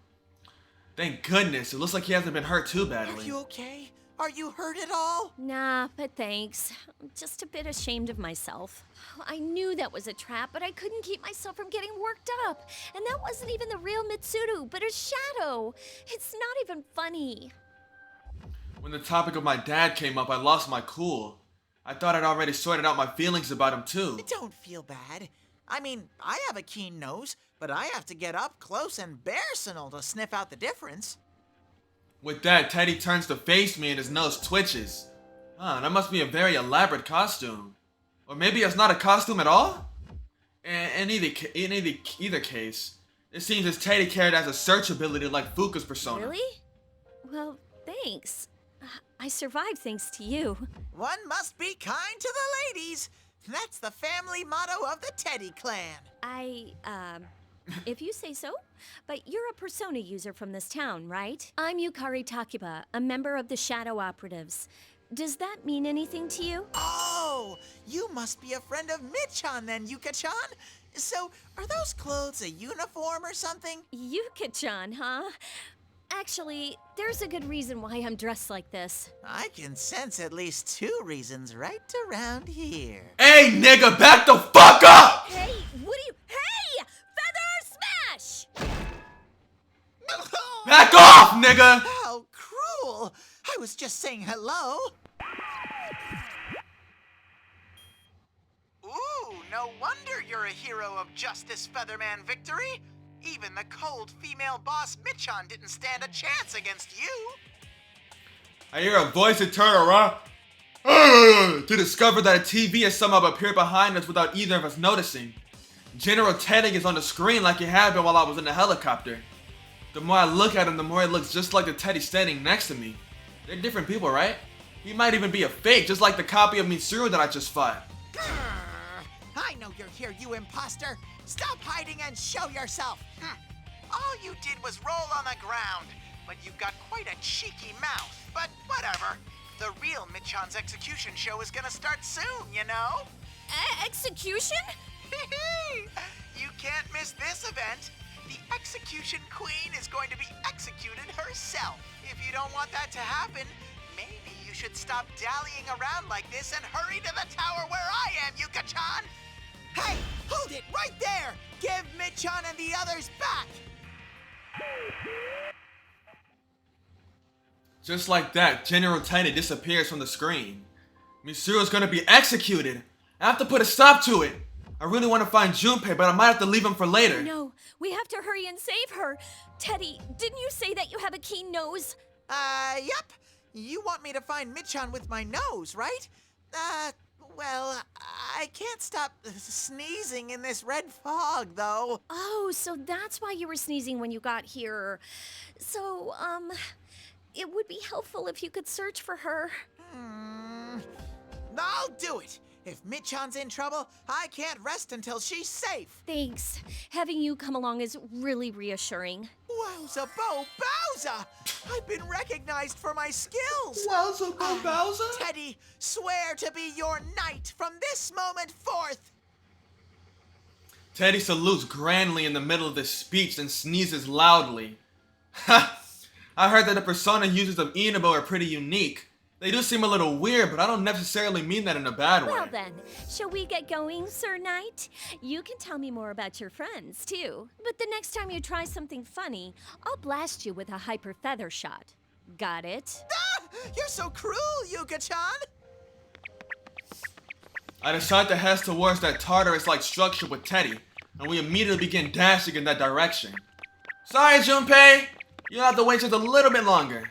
Thank goodness, it looks like he hasn't been hurt too Are badly. you okay? Are you hurt at all? Nah, but thanks. I'm just a bit ashamed of myself. I knew that was a trap, but I couldn't keep myself from getting worked up. And that wasn't even the real Mitsuru, but a shadow. It's not even funny. When the topic of my dad came up, I lost my cool. I thought I'd already sorted out my feelings about him too. Don't feel bad. I mean, I have a keen nose, but I have to get up close and personal to sniff out the difference. With that, Teddy turns to face me and his nose twitches. That must be a very elaborate costume. Or maybe it's not a costume at all? In either case, it seems as Teddy carried as a search ability like Fuka's persona. Really? Well, thanks. I survived thanks to you. One must be kind to the ladies. That's the family motto of the Teddy clan. If you say so. But you're a persona user from this town, right? I'm Yukari Takiba, a member of the Shadow Operatives. Does that mean anything to you? Oh, you must be a friend of Michan then, Yuka-chan. So, are those clothes a uniform or something? Yuka-chan, huh? Actually, there's a good reason why I'm dressed like this. I can sense at least 2 reasons right around here. Hey, nigga, back the fuck up! Hey, what do you... Hey! Feather smash! Back off, nigga! How cruel! I was just saying hello. Ooh, no wonder you're a hero of Justice Featherman victory. Even the cold female boss Michan didn't stand a chance against you. I hear a voice and turn around to discover that a TV has somehow appeared behind us without either of us noticing. General Teddy is on the screen like it had been while I was in the helicopter. The more I look at him, the more it looks just like the Teddy standing next to me. They're different people, right? He might even be a fake, just like the copy of Mitsuru that I just fought. I know you're here, you imposter. Stop hiding and show yourself. All you did was roll on the ground, but you've got quite a cheeky mouth. But whatever. The real Michan's execution show is gonna start soon, you know? Execution? You can't miss this event. the execution queen is going to be executed herself. If you don't want that to happen, maybe you should stop dallying around like this and hurry to the tower where I am, Yuka-chan! Hey, hold it right there! Give Mid-chan and the others back! Just like that, General Teddy disappears from the screen. Misuru's gonna be executed. I have to put a stop to it. I really want to find Junpei, but I might have to leave him for later. No, we have to hurry and save her. Teddy, didn't you say that you have a keen nose? Yep. You want me to find Mid-chan with my nose, right? Well, I can't stop sneezing in this red fog, though. Oh, so that's why you were sneezing when you got here. So, it would be helpful if you could search for her. I'll do it. If Mid-chan's in trouble, I can't rest until she's safe. Thanks. Having you come along is really reassuring. Wowza Bo Bowza! I've been recognized for my skills! Wowza Bo Bowza? Teddy, swear to be your knight from this moment forth! Teddy salutes grandly in the middle of this speech and sneezes loudly. Ha! I heard that the persona users of Inobo are pretty unique. They do seem a little weird, but I don't necessarily mean that in a bad way. Well then, shall we get going, Sir Knight? You can tell me more about your friends, too. But the next time you try something funny, I'll blast you with a hyper feather shot. Got it? Ah! You're so cruel, Yuka-chan! I decide to head towards that Tartarus-like structure with Teddy, and we immediately begin dashing in that direction. Sorry, Junpei! You'll have to wait just a little bit longer.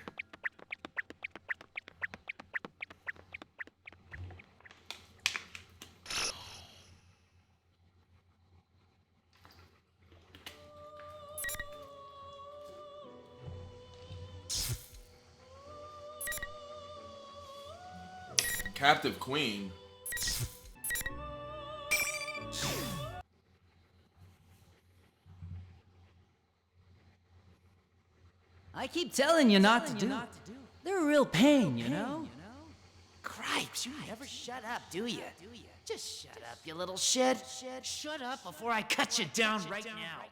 Captive Queen. I keep telling you not to do. They're a real pain, you know? Cripes, you never shut up, do you? Just shut up, you little shit. Shut up before I cut you down right now.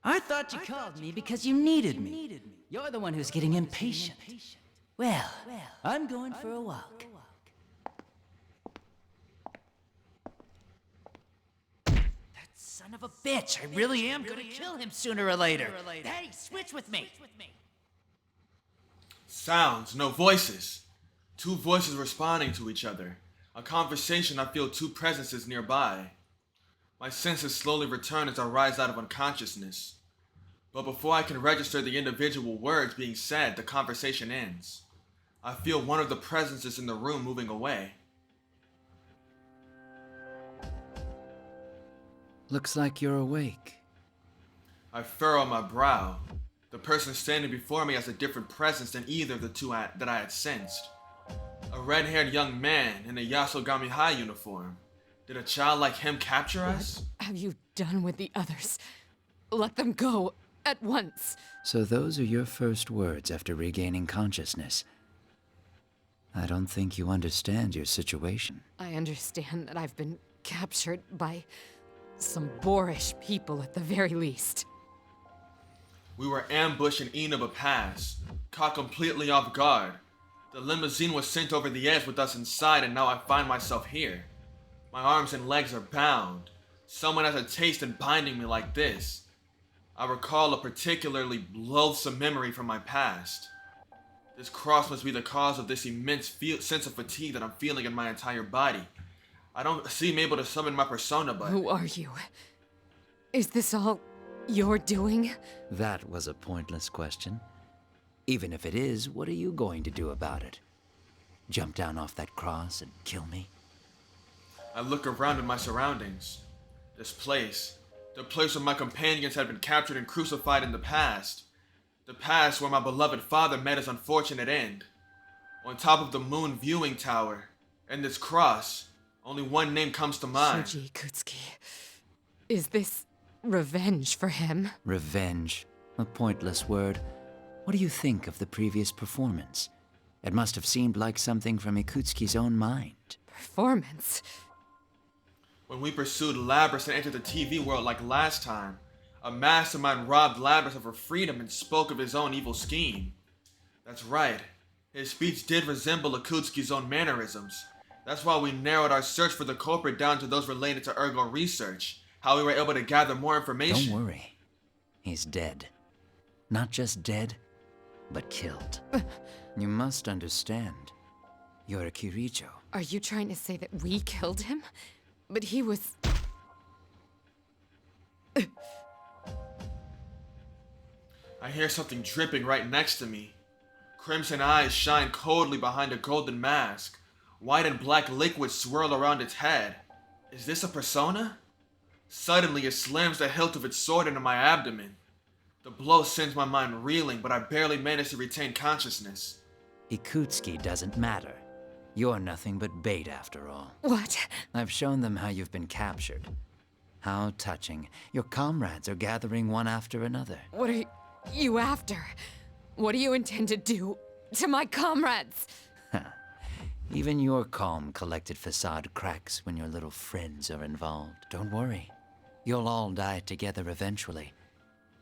I thought you called me because you needed me. You're the one who's getting impatient. Well, I'm going for a walk. Son of a bitch, I really am gonna kill him sooner or later. Hey, switch with me. Sounds, no voices. Two voices responding to each other. A conversation I feel two presences nearby. My senses slowly return as I rise out of unconsciousness. But before I can register the individual words being said, the conversation ends. I feel one of the presences in the room moving away. Looks like you're awake. I furrow my brow. The person standing before me has a different presence than either of the two that I had sensed. A red-haired young man in a Yasogami High uniform. Did a child like him capture us? What have you done with the others? Let them go at once. So those are your first words after regaining consciousness. I don't think you understand your situation. I understand that I've been captured by some boorish people at the very least. We were ambushed in Inaba Pass, caught completely off guard. The limousine was sent over the edge with us inside, and now I find myself here. My arms and legs are bound. Someone has a taste in binding me like this. I recall a particularly loathsome memory from my past. This cross must be the cause of this immense sense of fatigue that I'm feeling in my entire body. I don't seem able to summon my persona, but... Who are you? Is this all you're doing? That was a pointless question. Even if it is, what are you going to do about it? Jump down off that cross and kill me? I look around at my surroundings. This place. The place where my companions had been captured and crucified in the past. The past where my beloved father met his unfortunate end. On top of the moon viewing tower. And this cross. Only one name comes to mind. Shoji IKUTSUKI. Is this revenge for him? Revenge. A pointless word. What do you think of the previous performance? It must have seemed like something from IKUTSUKI's own mind. Performance? When we pursued Labrys and entered the TV world like last time, A mastermind robbed Labrador of her freedom and spoke of his own evil scheme. That's right. His speech did resemble IKUTSUKI's own mannerisms. That's why we narrowed our search for the culprit down to those related to ergo research. How we were able to gather more information. Don't worry. He's dead. Not just dead, but killed. You must understand. You're a Kirijo. Are you trying to say that we killed him? But he was... I hear something dripping right next to me. Crimson eyes shine coldly behind a golden mask. White and black liquid swirl around its head. Is this a persona? Suddenly, it slams the hilt of its sword into my abdomen. The blow sends my mind reeling, but I barely manage to retain consciousness. Ikutsuki doesn't matter. You're nothing but bait after all. What? I've shown them how you've been captured. How touching. Your comrades are gathering one after another. What are you after? What do you intend to do to my comrades? Even your calm, collected facade cracks when your little friends are involved. Don't worry. You'll all die together eventually.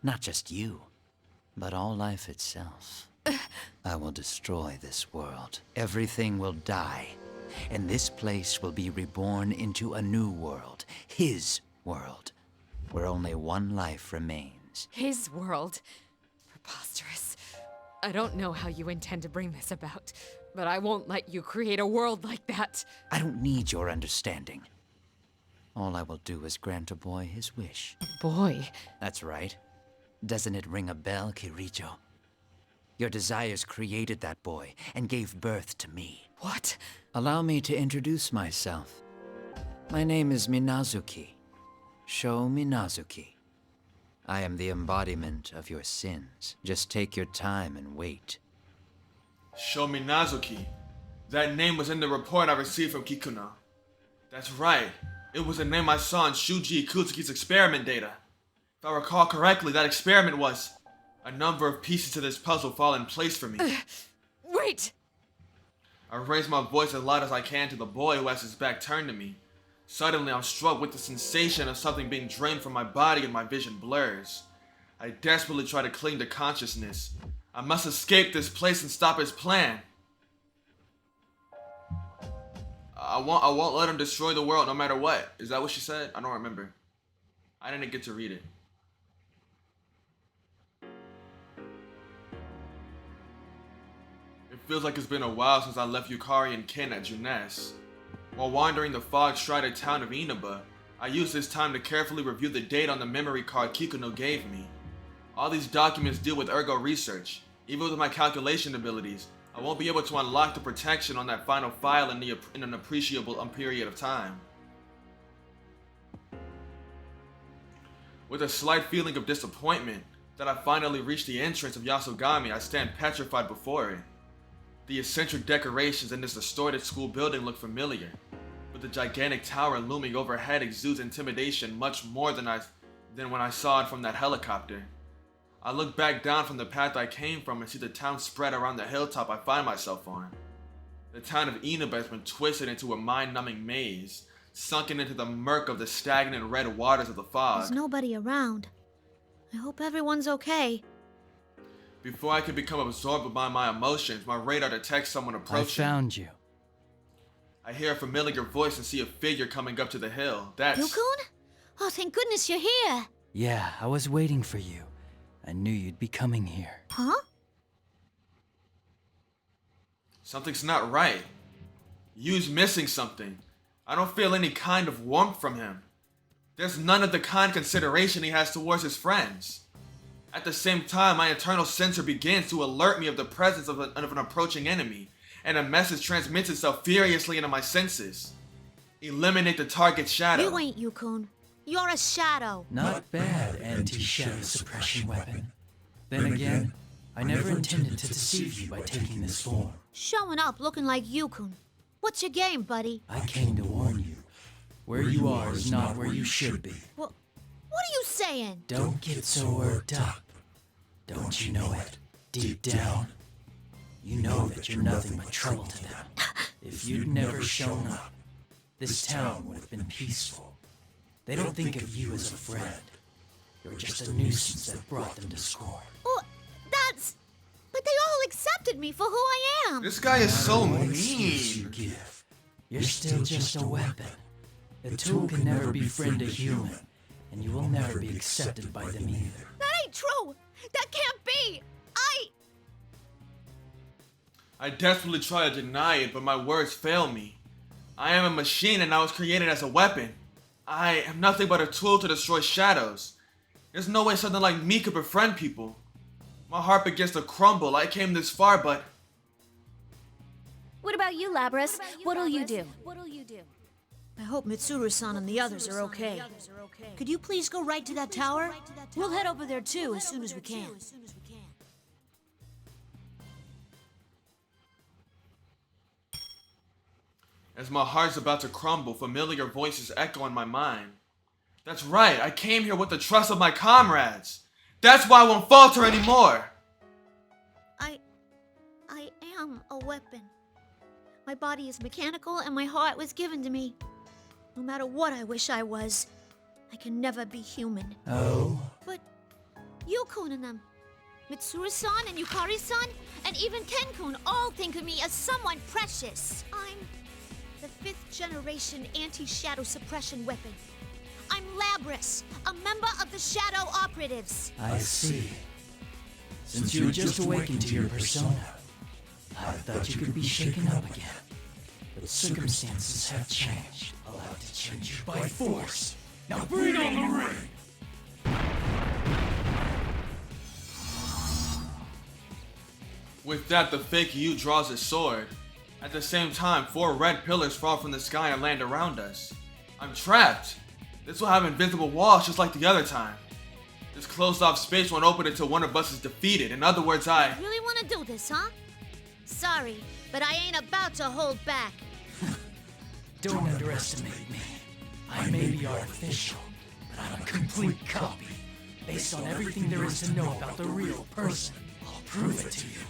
Not just you, but all life itself. I will destroy this world. Everything will die, and this place will be reborn into a new world. His world, where only one life remains. His world? Preposterous. I don't know how you intend to bring this about, but I won't let you create a world like that. I don't need your understanding. All I will do is grant a boy his wish. Boy? That's right. Doesn't it ring a bell, Kirijo? Your desires created that boy and gave birth to me. What? Allow me to introduce myself. My name is Minazuki. Sho Minazuki. I am the embodiment of your sins. Just take your time and wait. Sho Minazuki. That name was in the report I received from Kikuno. That's right. It was the name I saw in Shuji Ikutsuki's experiment data. If I recall correctly, that experiment was... A number of pieces to this puzzle fall in place for me. Wait! I raise my voice as loud as I can to the boy who has his back turned to me. Suddenly, I'm struck with the sensation of something being drained from my body and my vision blurs. I desperately try to cling to consciousness. I must escape this place and stop his plan. I won't let him destroy the world no matter what. Is that what she said? I don't remember. I didn't get to read it. It feels like it's been a while since I left Yukari and Ken at Junes. While wandering the fog-shrouded town of Inaba, I used this time to carefully review the date on the memory card Kikuno gave me. All these documents deal with ergo research. Even with my calculation abilities, I won't be able to unlock the protection on that final file in an appreciable period of time. With a slight feeling of disappointment that I finally reached the entrance of Yasogami, I stand petrified before it. The eccentric decorations in this distorted school building look familiar, but the gigantic tower looming overhead exudes intimidation much more than when I saw it from that helicopter. I look back down from the path I came from and see the town spread around the hilltop I find myself on. The town of Inaba has been twisted into a mind-numbing maze, sunken into the murk of the stagnant red waters of the fog. There's nobody around. I hope everyone's okay. Before I can become absorbed by my emotions, my radar detects someone approaching. I found you. I hear a familiar voice and see a figure coming up to the hill. That's... Yukun? Oh, thank goodness you're here. Yeah, I was waiting for you. I knew you'd be coming here. Huh? Something's not right. Yu's missing something. I don't feel any kind of warmth from him. There's none of the kind consideration he has towards his friends. At the same time, my internal sensor begins to alert me of the presence of an approaching enemy, and a message transmits itself furiously into my senses. Eliminate the target's shadow. You ain't Yukun. You're a shadow. Not bad, anti-shadow suppression weapon. Then again, I never intended to deceive you by taking this form. Showing up looking like Yukun. What's your game, buddy? I came to warn you. Where you are is not where you should be. What are you saying? Don't get so worked up. Don't you know it? Deep down, you know that you're nothing but trouble to them. If you'd never shown up, this town would have been peaceful. They don't think of you as a friend. You're just a nuisance that brought them to score. Oh, that's... But they all accepted me for who I am. This guy is so What excuse you mean. give, you're still just a weapon. A tool can never befriend a human, and you will never be accepted by them either. That ain't true. That can't be. I desperately try to deny it, but my words fail me. I am a machine and I was created as a weapon. I am nothing but a tool to destroy shadows. There's no way something like me could befriend people. My heart begins to crumble. I came this far, but... What about you, Labras? What'll you do? I hope Mitsuru-san and the others are okay. Could you please go right to that tower? We'll head over there too as soon as we can. As my heart's about to crumble, familiar voices echo in my mind. That's right, I came here with the trust of my comrades. That's why I won't falter anymore. I am a weapon. My body is mechanical and my heart was given to me. No matter what I wish I was, I can never be human. Oh? But Yukun and them, Mitsuru-san and Yukari-san, and even Ken-kun all think of me as someone precious. I'm the 5th generation anti-shadow suppression weapon. I'm Labras, a member of the Shadow Operatives. I see. Since you just awakened to your persona, I thought you could be shaken up again. But circumstances have changed, allowed to change you by force. Now bring on the ring! With that, the fake you draws his sword. At the same time, 4 red pillars fall from the sky and land around us. I'm trapped. This will have invisible walls just like the other time. This closed off space won't open until one of us is defeated. In other words, I... Really want to do this, huh? Sorry, but I ain't about to hold back. Don't underestimate me. I may be artificial, but I'm a complete copy. Based on everything there is to know about the real person, I'll prove it to you.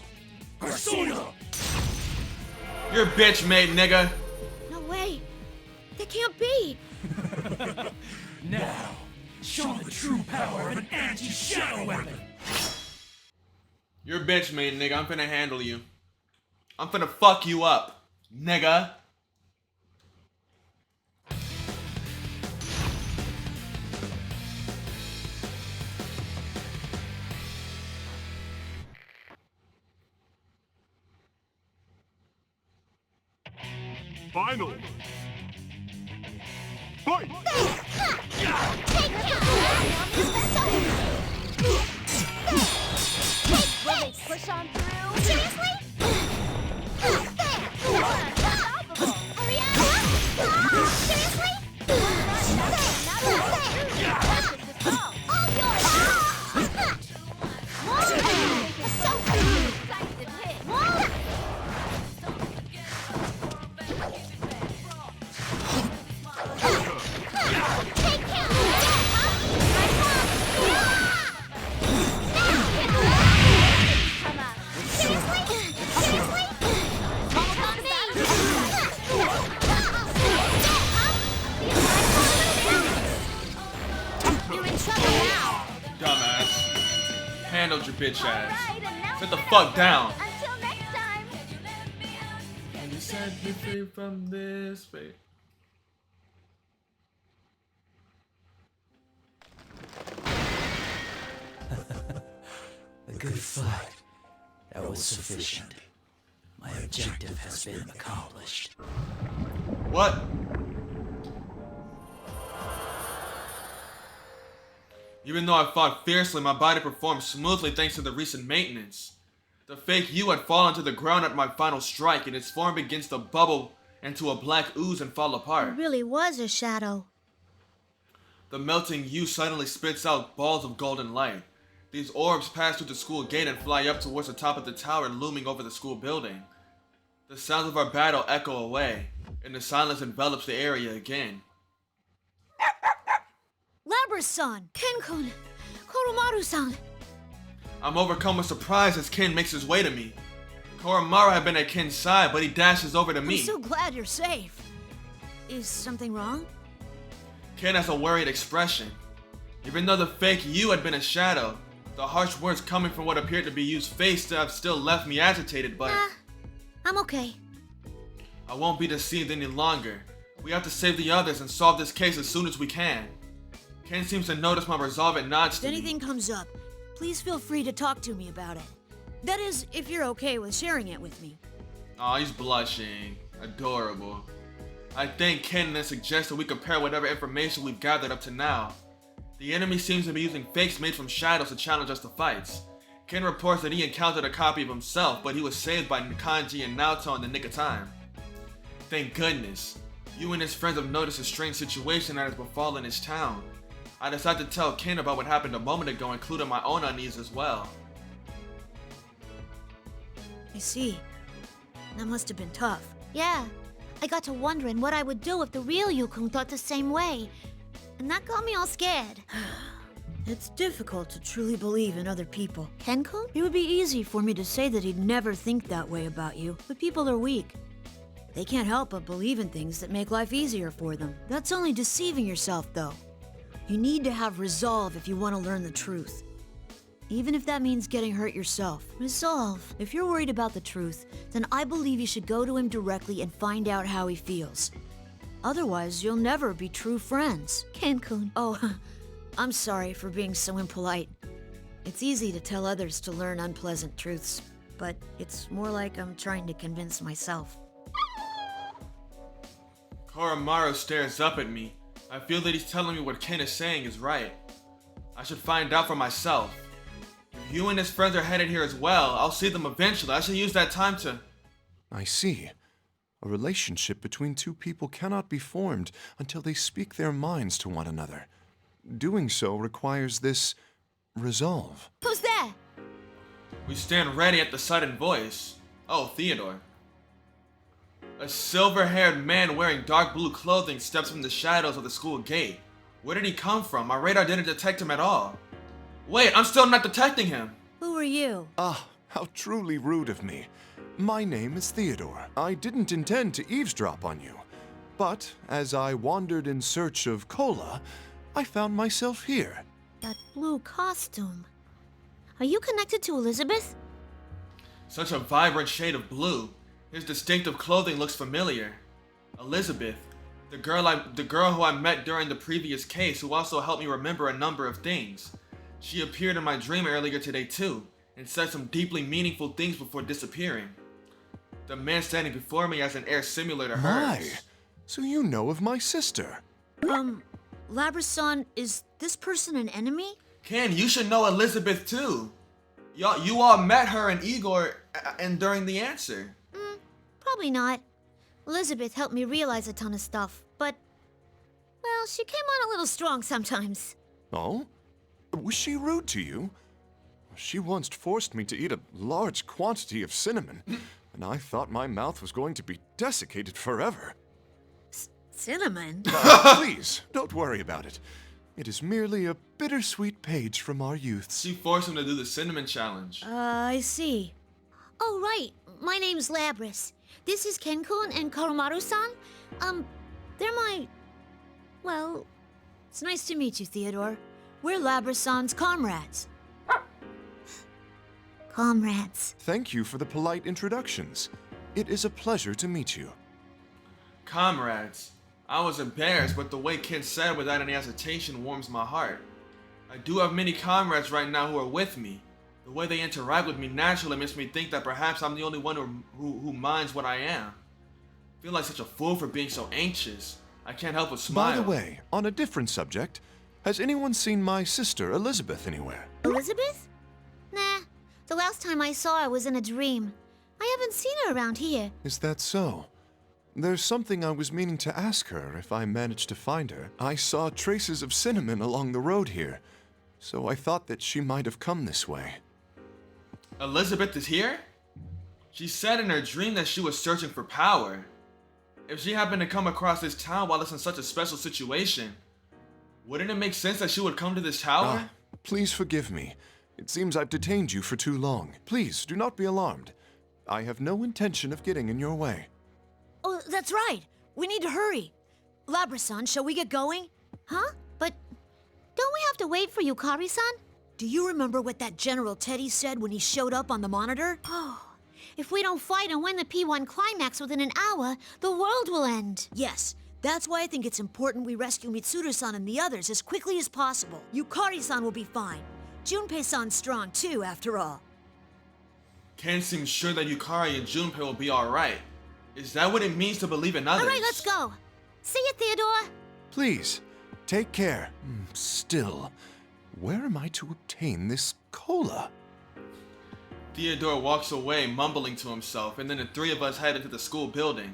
Persona! You're bitch made, nigga. No way. That can't be. Now, show the true power of an anti-shadow weapon! You're bitch made, nigga. I'm finna handle you. I'm finna fuck you up, nigga. Final. Fight! Will they push on through? Seriously? Unstoppable! Hurry up! Seriously? All yours! So excited to hit! Dumbass. Handled your bitch ass. Alright, and now Sit the we're fuck done. down. Until next time. And you set me free from this fate. A good fight. That was sufficient. My objective has been accomplished. What? Even though I fought fiercely, my body performed smoothly thanks to the recent maintenance. The fake you had fallen to the ground at my final strike, and its form begins to bubble into a black ooze and fall apart. It really was a shadow. The melting you suddenly spits out balls of golden light. These orbs pass through the school gate and fly up towards the top of the tower looming over the school building. The sounds of our battle echo away, and the silence envelops the area again. Labras-san, Ken-kun, Koromaru-san. I'm overcome with surprise as Ken makes his way to me. Koromaru had been at Ken's side, but he dashes over to me. I'm so glad you're safe. Is something wrong? Ken has a worried expression. Even though the fake you had been a shadow, the harsh words coming from what appeared to be you's face have still left me agitated, but I'm okay. I won't be deceived any longer. We have to save the others and solve this case as soon as we can. Ken seems to notice my resolve and nods If to me. anything comes up, please feel free to talk to me about it. That is, if you're okay with sharing it with me. Aw, he's blushing. Adorable. I thank Ken and suggest that we compare whatever information we've gathered up to now. The enemy seems to be using fakes made from shadows to challenge us to fights. Ken reports that he encountered a copy of himself, but he was saved by Kanji and Naoto in the nick of time. Thank goodness. You and his friends have noticed a strange situation that has befallen his town. I decided to tell Ken about what happened a moment ago, including my own unease as well. I see. That must have been tough. Yeah, I got to wondering what I would do if the real Yukong thought the same way. And that got me all scared. It's difficult to truly believe in other people. Ken-kun? It would be easy for me to say that he'd never think that way about you, but people are weak. They can't help but believe in things that make life easier for them. That's only deceiving yourself, though. You need to have resolve if you want to learn the truth. Even if that means getting hurt yourself. Resolve. If you're worried about the truth, then I believe you should go to him directly and find out how he feels. Otherwise, you'll never be true friends. Ken-kun. Oh, I'm sorry for being so impolite. It's easy to tell others to learn unpleasant truths, but it's more like I'm trying to convince myself. Koromaru stares up at me. I feel that he's telling me what Ken is saying is right. I should find out for myself. If you and his friends are headed here as well, I'll see them eventually. I should use that time to... I see. A relationship between two people cannot be formed until they speak their minds to one another. Doing so requires this resolve. Who's there? We stand ready at the sudden voice. Oh, Theodore. A silver-haired man wearing dark blue clothing steps from the shadows of the school gate. Where did he come from? My radar didn't detect him at all. Wait, I'm still not detecting him. Who are you? Ah, how truly rude of me. My name is Theodore. I didn't intend to eavesdrop on you. But as I wandered in search of cola, I found myself here. That blue costume. Are you connected to Elizabeth? Such a vibrant shade of blue. His distinctive clothing looks familiar. Elizabeth, the girl who I met during the previous case, who also helped me remember a number of things. She appeared in my dream earlier today too, and said some deeply meaningful things before disappearing. The man standing before me has an air similar to hers. My, so you know of my sister. Labra-san, is this person an enemy? Ken, you should know Elizabeth too. You all met her and Igor and during the answer. Probably not. Elizabeth helped me realize a ton of stuff, but... well, she came on a little strong sometimes. Oh? Was she rude to you? She once forced me to eat a large quantity of cinnamon, and I thought my mouth was going to be desiccated forever. Cinnamon? Please, don't worry about it. It is merely a bittersweet page from our youths. She forced him to do the cinnamon challenge. I see. Oh, right. My name's Labris. This is Ken-kun and Koromaru-san. They're my... well... It's nice to meet you, Theodore. We're Labra-san's comrades. Comrades. Thank you for the polite introductions. It is a pleasure to meet you. Comrades. I was embarrassed, but the way Ken said without any hesitation warms my heart. I do have many comrades right now who are with me. The way they interact with me naturally makes me think that perhaps I'm the only one who minds what I am. I feel like such a fool for being so anxious. I can't help but smile. By the way, on a different subject, has anyone seen my sister Elizabeth anywhere? Elizabeth? Nah. The last time I saw her was in a dream. I haven't seen her around here. Is that so? There's something I was meaning to ask her if I managed to find her. I saw traces of cinnamon along the road here, so I thought that she might have come this way. Elizabeth is here? She said in her dream that she was searching for power. If she happened to come across this town while it's in such a special situation, wouldn't it make sense that she would come to this tower? Please forgive me. It seems I've detained you for too long. Please, do not be alarmed. I have no intention of getting in your way. Oh, that's right. We need to hurry. Labra-san, shall we get going? Huh? But Don't we have to wait for Yukari-san? Do you remember what that General Teddy said when he showed up on the monitor? Oh, if we don't fight and win the P1 climax within an hour, the world will end. Yes, that's why I think it's important we rescue Mitsuru-san and the others as quickly as possible. Yukari-san will be fine. Junpei-san's strong too, after all. Ken seems sure that Yukari and Junpei will be alright. Is that what it means to believe in others? All right, let's go. See you, Theodore. Please, take care. Still, where am I to obtain this cola? Theodore walks away, mumbling to himself, and then the three of us head into the school building.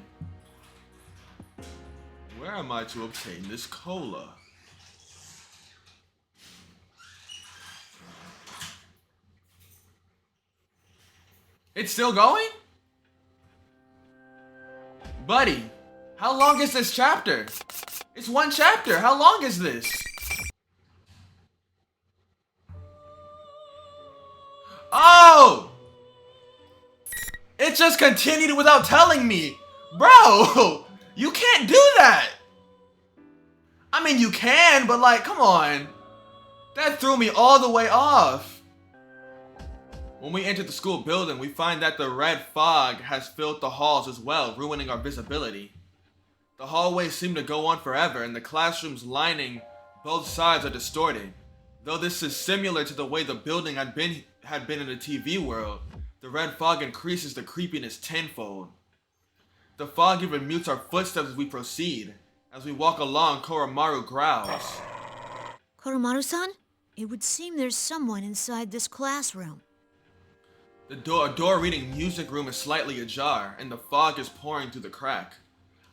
Where am I to obtain this cola? It's still going? Buddy, how long is this chapter? It's one chapter. How long is this? Oh! It just continued without telling me. Bro, you can't do that. I mean, you can, but like, come on. That threw me all the way off. When we enter the school building, we find that the red fog has filled the halls as well, ruining our visibility. The hallways seem to go on forever, and the classrooms lining both sides are distorted. Though this is similar to the way the building had been in the TV world, the red fog increases the creepiness tenfold. The fog even mutes our footsteps as we proceed. As we walk along, Koromaru growls. Koromaru-san? It would seem there's someone inside this classroom. The door reading music room is slightly ajar, and the fog is pouring through the crack.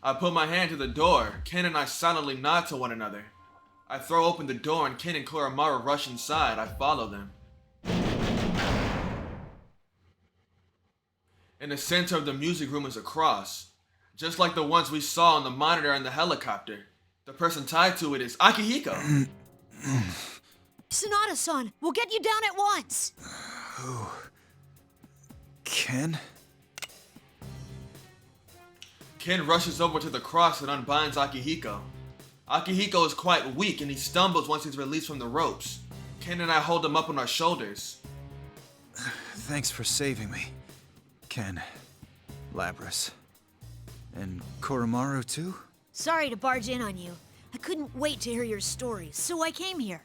I put my hand to the door. Ken and I silently nod to one another. I throw open the door and Ken and Koromaru rush inside. I follow them. In the center of the music room is a cross, just like the ones we saw on the monitor and the helicopter. The person tied to it is Akihiko. Sonata-san, we'll get you down at once. Who? Ken? Ken rushes over to the cross and unbinds Akihiko. Akihiko is quite weak and he stumbles once he's released from the ropes. Ken and I hold him up on our shoulders. Thanks for saving me, Ken, Labras, and Koromaru too? Sorry to barge in on you. I couldn't wait to hear your stories, so I came here.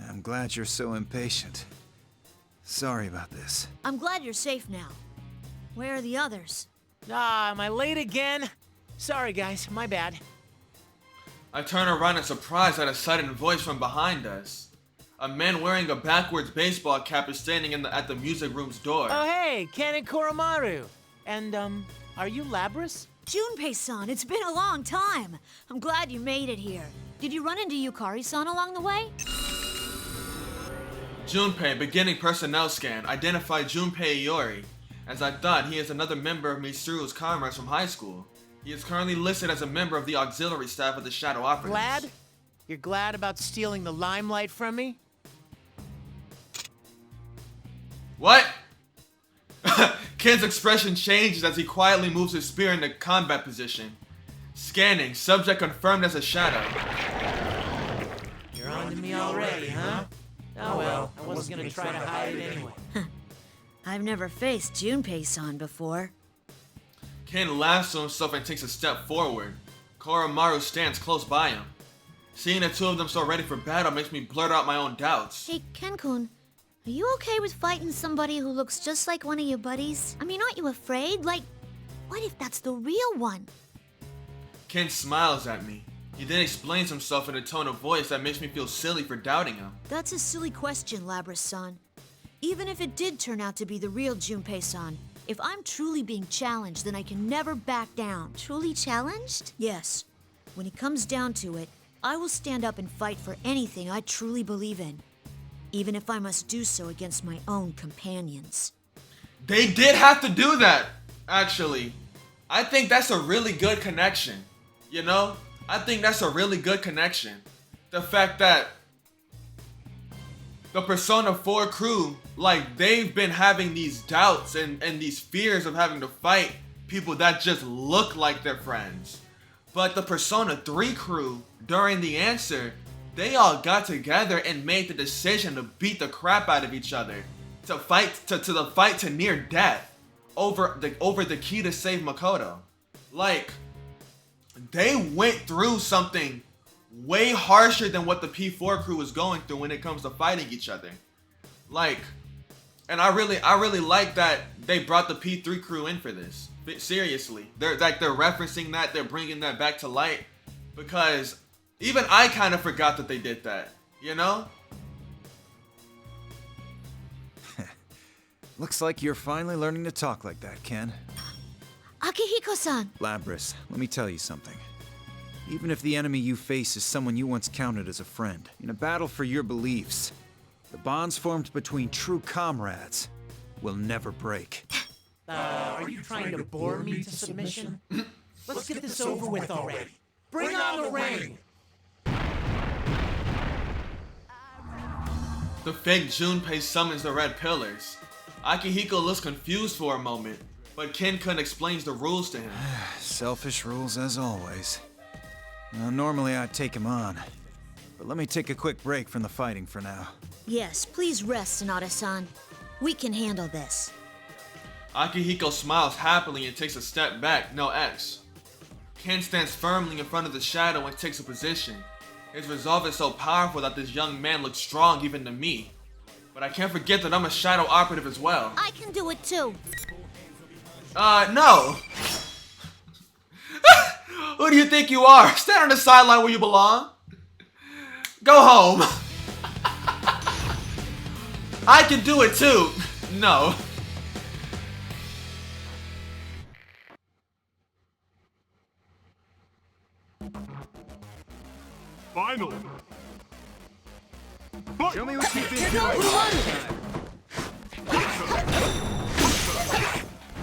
I'm glad you're so impatient. Sorry about this. I'm glad you're safe now. Where are the others? Ah, am I late again? Sorry guys, my bad. I turn around in surprise at a sudden voice from behind us. A man wearing a backwards baseball cap is standing at the music room's door. Oh hey, Ken and Koromaru. And are you Labras? Junpei-san, it's been a long time. I'm glad you made it here. Did you run into Yukari-san along the way? Junpei, beginning personnel scan, identified Junpei Iori. As I thought, he is another member of Mitsuru's comrades from high school. He is currently listed as a member of the auxiliary staff of the Shadow Operatives. Glad? You're glad about stealing the limelight from me? What? Ken's expression changes as he quietly moves his spear into combat position. Scanning, subject confirmed as a shadow. You're on to me already, huh? Oh well, I wasn't gonna try to hide it anyway. I've never faced Junpei-san before. Ken laughs to himself and takes a step forward. Koromaru stands close by him. Seeing the two of them so ready for battle makes me blurt out my own doubts. Hey, Ken-kun, are you okay with fighting somebody who looks just like one of your buddies? I mean, aren't you afraid? Like, what if that's the real one? Ken smiles at me. He then explains himself in a tone of voice that makes me feel silly for doubting him. That's a silly question, Labras-san. Even if it did turn out to be the real Junpei-san, if I'm truly being challenged, then I can never back down. Truly challenged? Yes. When it comes down to it, I will stand up and fight for anything I truly believe in, even if I must do so against my own companions. They did have to do that, actually. I think that's a really good connection. You know? I think that's a really good connection. The fact that the Persona 4 crew, like, they've been having these doubts and these fears of having to fight people that just look like their friends. But the Persona 3 crew, during the answer, they all got together and made the decision to beat the crap out of each other, to fight to near death over the key to save Makoto. Like, they went through something way harsher than what the P4 crew was going through when it comes to fighting each other. Like, and I really like that they brought the P3 crew in for this. Seriously, they're referencing that, they're bringing that back to light, because even I kind of forgot that they did that, you know? Looks like you're finally learning to talk like that, Ken. Akihiko-san. Labrys, let me tell you something. Even if the enemy you face is someone you once counted as a friend, in a battle for your beliefs, the bonds formed between true comrades will never break. Are you trying to bore me to submission? Let's get this over with already. Bring on the rain! The fake Junpei summons the red pillars. Akihiko looks confused for a moment, but Ken-kun explains the rules to him. Selfish rules as always. Now, normally I'd take him on, but let me take a quick break from the fighting for now. Yes, please rest, Sonata-san. We can handle this. Akihiko smiles happily and takes a step back, no X. Ken stands firmly in front of the shadow and takes a position. His resolve is so powerful that this young man looks strong even to me. But I can't forget that I'm a shadow operative as well. I can do it too. No! Who do you think you are? Stand on the sideline where you belong. Go home. I can do it too. No. Finally. Show me what you've been doing.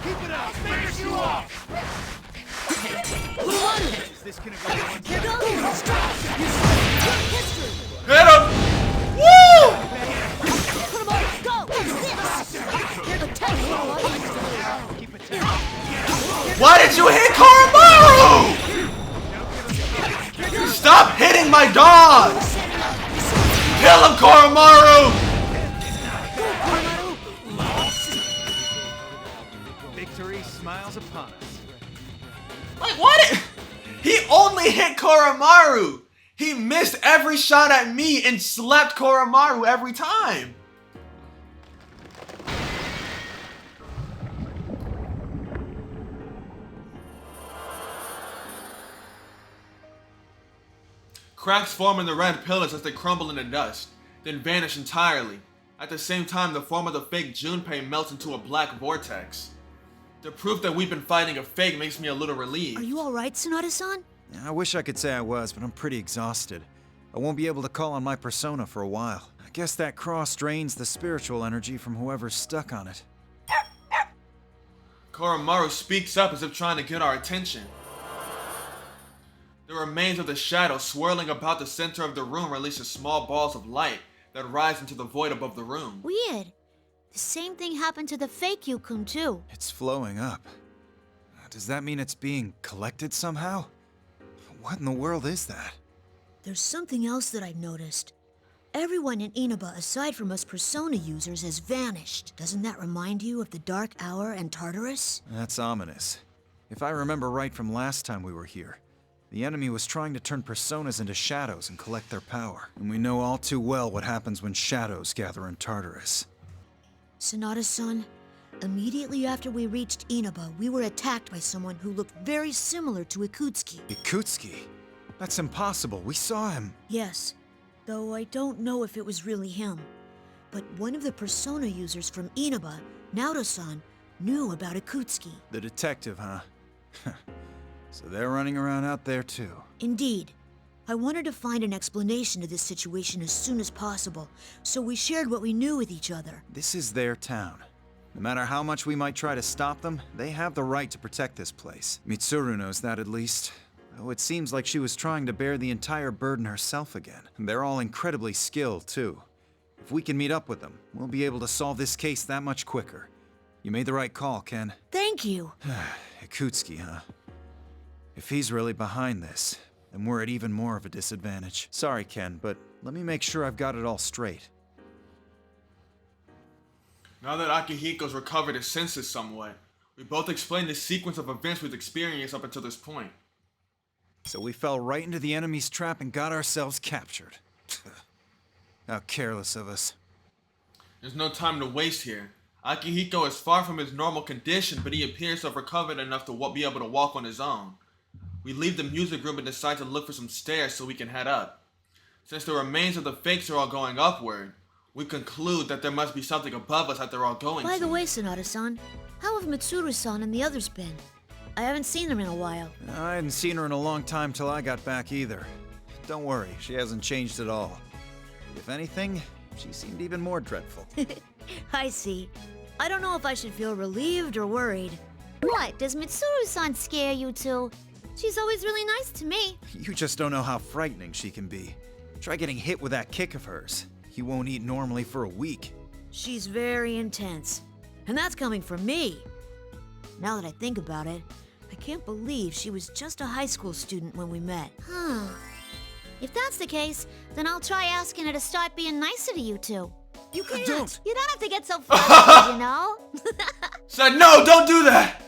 Keep it up. Finish you off. Is this gonna go on? Hit him! Woo! Why did you hit Koromaru? Stop hitting my dog! Kill him, Koromaru! Victory smiles upon us. Like, what? He only hit Koromaru! He missed every shot at me and slapped Koromaru every time! Cracks form in the red pillars as they crumble into dust, then vanish entirely. At the same time, the form of the fake Junpei melts into a black vortex. The proof that we've been fighting a fake makes me a little relieved. Are you alright, Sonata-san? I wish I could say I was, but I'm pretty exhausted. I won't be able to call on my persona for a while. I guess that cross drains the spiritual energy from whoever's stuck on it. Koromaru speaks up as if trying to get our attention. The remains of the shadow swirling about the center of the room releases small balls of light that rise into the void above the room. Weird. The same thing happened to the fake Yukun too. It's flowing up. Does that mean it's being collected somehow? What in the world is that? There's something else that I've noticed. Everyone in Inaba aside from us persona users has vanished. Doesn't that remind you of the Dark Hour and Tartarus? That's ominous. If I remember right from last time we were here, the enemy was trying to turn personas into shadows and collect their power. And we know all too well what happens when shadows gather in Tartarus. Sonata-san, immediately after we reached Inaba, we were attacked by someone who looked very similar to Ikutsuki. IKUTSUKI? That's impossible. We saw him. Yes, though I don't know if it was really him. But one of the persona users from Inaba, Naoto-san, knew about Ikutsuki. The detective, huh? So they're running around out there too. Indeed. I wanted to find an explanation to this situation as soon as possible, so we shared what we knew with each other. This is their town. No matter how much we might try to stop them, they have the right to protect this place. Mitsuru knows that at least. Though it seems like she was trying to bear the entire burden herself again. They're all incredibly skilled, too. If we can meet up with them, we'll be able to solve this case that much quicker. You made the right call, Ken. Thank you. Ikutsuki, huh? If he's really behind this, then we're at even more of a disadvantage. Sorry, Ken, but let me make sure I've got it all straight. Now that Akihiko's recovered his senses somewhat, we both explained the sequence of events we've experienced up until this point. So we fell right into the enemy's trap and got ourselves captured. How careless of us. There's no time to waste here. Akihiko is far from his normal condition, but he appears to have recovered enough to be able to walk on his own. We leave the music room and decide to look for some stairs so we can head up. Since the remains of the fakes are all going upward, we conclude that there must be something above us that they're all going to. By the way, Sonata-san, how have Mitsuru-san and the others been? I haven't seen them in a while. I hadn't seen her in a long time till I got back either. Don't worry, she hasn't changed at all. If anything, she seemed even more dreadful. I see. I don't know if I should feel relieved or worried. What, does Mitsuru-san scare you too? She's always really nice to me. You just don't know how frightening she can be. Try getting hit with that kick of hers. You won't eat normally for a week. She's very intense. And that's coming from me. Now that I think about it, I can't believe she was just a high school student when we met. Huh. If that's the case, then I'll try asking her to start being nicer to you two. You can't. Don't. You don't have to get so frustrated, you know? Said no, don't do that!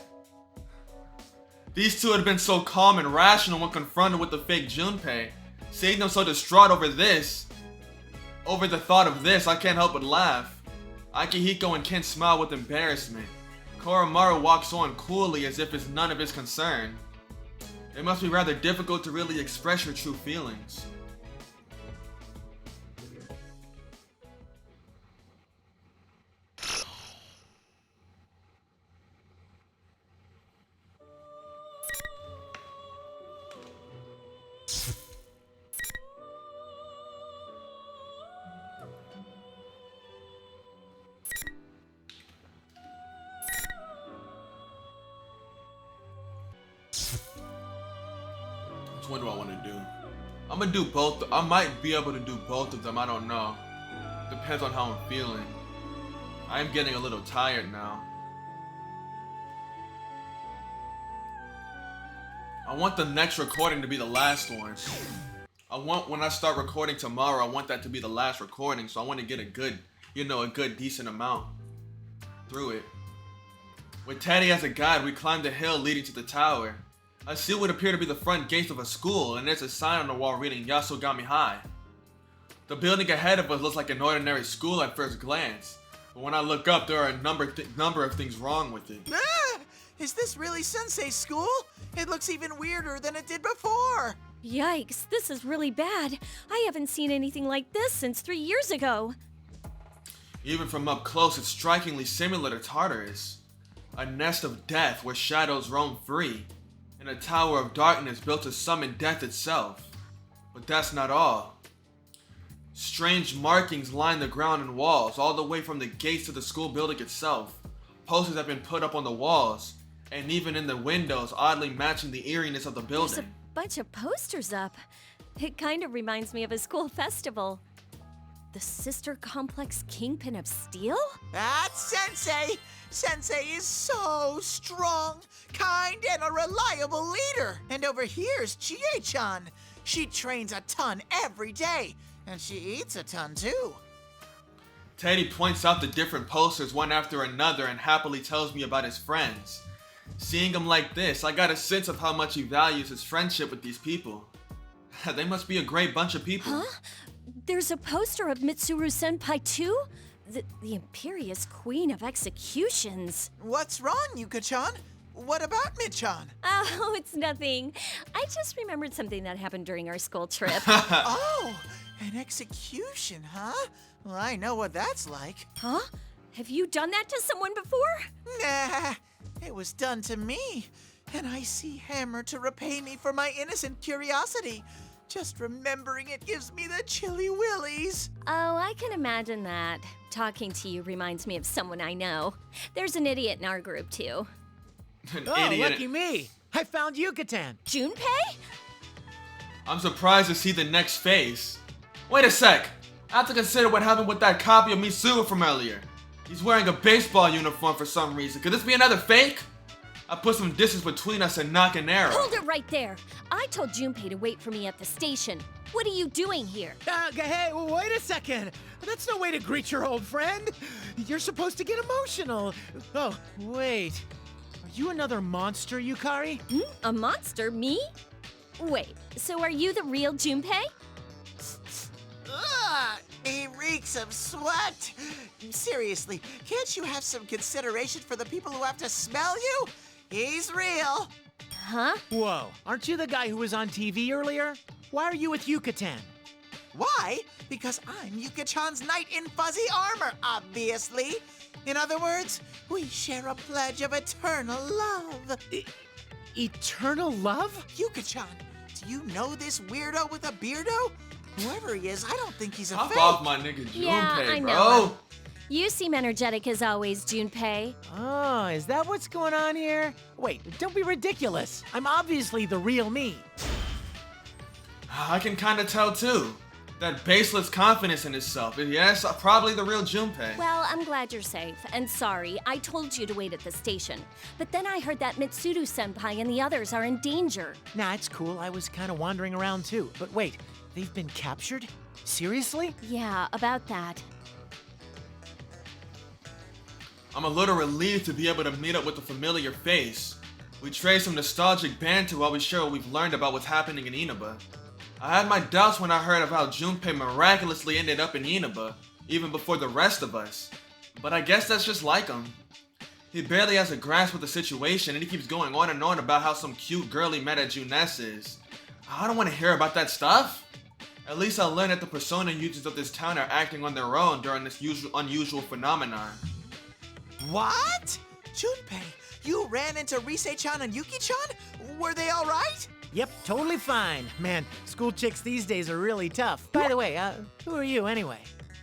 These two had been so calm and rational when confronted with the fake Junpei. Seeing them so distraught over the thought of this, I can't help but laugh. Akihiko and Ken smile with embarrassment. Koromaru walks on coolly as if it's none of his concern. It must be rather difficult to really express your true feelings. What do I want to do? I'm gonna do both. I might be able to do both of them. I don't know. Depends on how I'm feeling. I'm getting a little tired now. I want the next recording to be the last one. When I start recording tomorrow, I want that to be the last recording. So I want to get a good, decent amount through it. With Teddy as a guide, we climbed the hill leading to the tower. I see what would appear to be the front gates of a school, and there's a sign on the wall reading Yasogami High. The building ahead of us looks like an ordinary school at first glance, but when I look up, there are a number of things wrong with it. Ah! Is this really Sensei's school? It looks even weirder than it did before. Yikes, this is really bad. I haven't seen anything like this since 3 years ago. Even from up close, it's strikingly similar to Tartarus. A nest of death where shadows roam free. And a tower of darkness built to summon death itself. But that's not all. Strange markings line the ground and walls, all the way from the gates to the school building itself. Posters have been put up on the walls, and even in the windows, oddly matching the eeriness of the building. There's a bunch of posters up. It kind of reminds me of a school festival. The sister complex Kingpin of Steel? That's Sensei! Sensei is so strong, kind, and a reliable leader. And over here's Chie-chan. She trains a ton every day, and she eats a ton too. Teddy points out the different posters one after another and happily tells me about his friends. Seeing him like this, I got a sense of how much he values his friendship with these people. They must be a great bunch of people. Huh? There's a poster of Mitsuru-senpai too? The Imperious Queen of Executions. What's wrong, Yuka-chan? What about Mid-chan? Oh, it's nothing. I just remembered something that happened during our school trip. Oh, an execution, huh? Well, I know what that's like. Huh? Have you done that to someone before? Nah, it was done to me. And I see Hammer to repay me for my innocent curiosity. Just remembering it gives me the chilly willies. Oh, I can imagine that. Talking to you reminds me of someone I know. There's an idiot in our group, too. Lucky me! I found Yucatan! Junpei? I'm surprised to see the next face. Wait a sec! I have to consider what happened with that copy of Mitsuru from earlier. He's wearing a baseball uniform for some reason. Could this be another fake? I put some distance between us and knock an arrow. Hold it right there! I told Junpei to wait for me at the station. What are you doing here? Hey, wait a second. That's no way to greet your old friend. You're supposed to get emotional. Oh, wait. Are you another monster, Yukari? A monster? Me? Wait, so are you the real Junpei? Ugh, he reeks of sweat. Seriously, can't you have some consideration for the people who have to smell you? He's real. Huh? Whoa, aren't you the guy who was on TV earlier? Why are you with Yucatan? Why? Because I'm Yuka-chan's knight in fuzzy armor, obviously. In other words, we share a pledge of eternal love. Eternal love? Yuka-chan, do you know this weirdo with a beardo? Whoever he is, I don't think he's a Hop fake. off my nigga Junpei, Yeah, I bro. know. You seem energetic as always, Junpei. Oh, is that what's going on here? Wait, don't be ridiculous. I'm obviously the real me. I can kind of tell too. That baseless confidence in himself. Yes, probably the real Junpei. Well, I'm glad you're safe. And sorry, I told you to wait at the station. But then I heard that Mitsuru-senpai and the others are in danger. Nah, it's cool. I was kind of wandering around too. But wait, they've been captured? Seriously? Yeah, about that. I'm a little relieved to be able to meet up with a familiar face. We trade some nostalgic banter while we share what we've learned about what's happening in Inaba. I had my doubts when I heard of how Junpei miraculously ended up in Inaba, even before the rest of us. But I guess that's just like him. He barely has a grasp of the situation and he keeps going on and on about how some cute girl he met at Juness is. I don't want to hear about that stuff. At least I learned that the persona users of this town are acting on their own during this unusual phenomenon. What? Junpei, you ran into Rise-chan and Yuki-chan? Were they all right? Yep, totally fine. Man, school chicks these days are really tough. By the way, who are you anyway?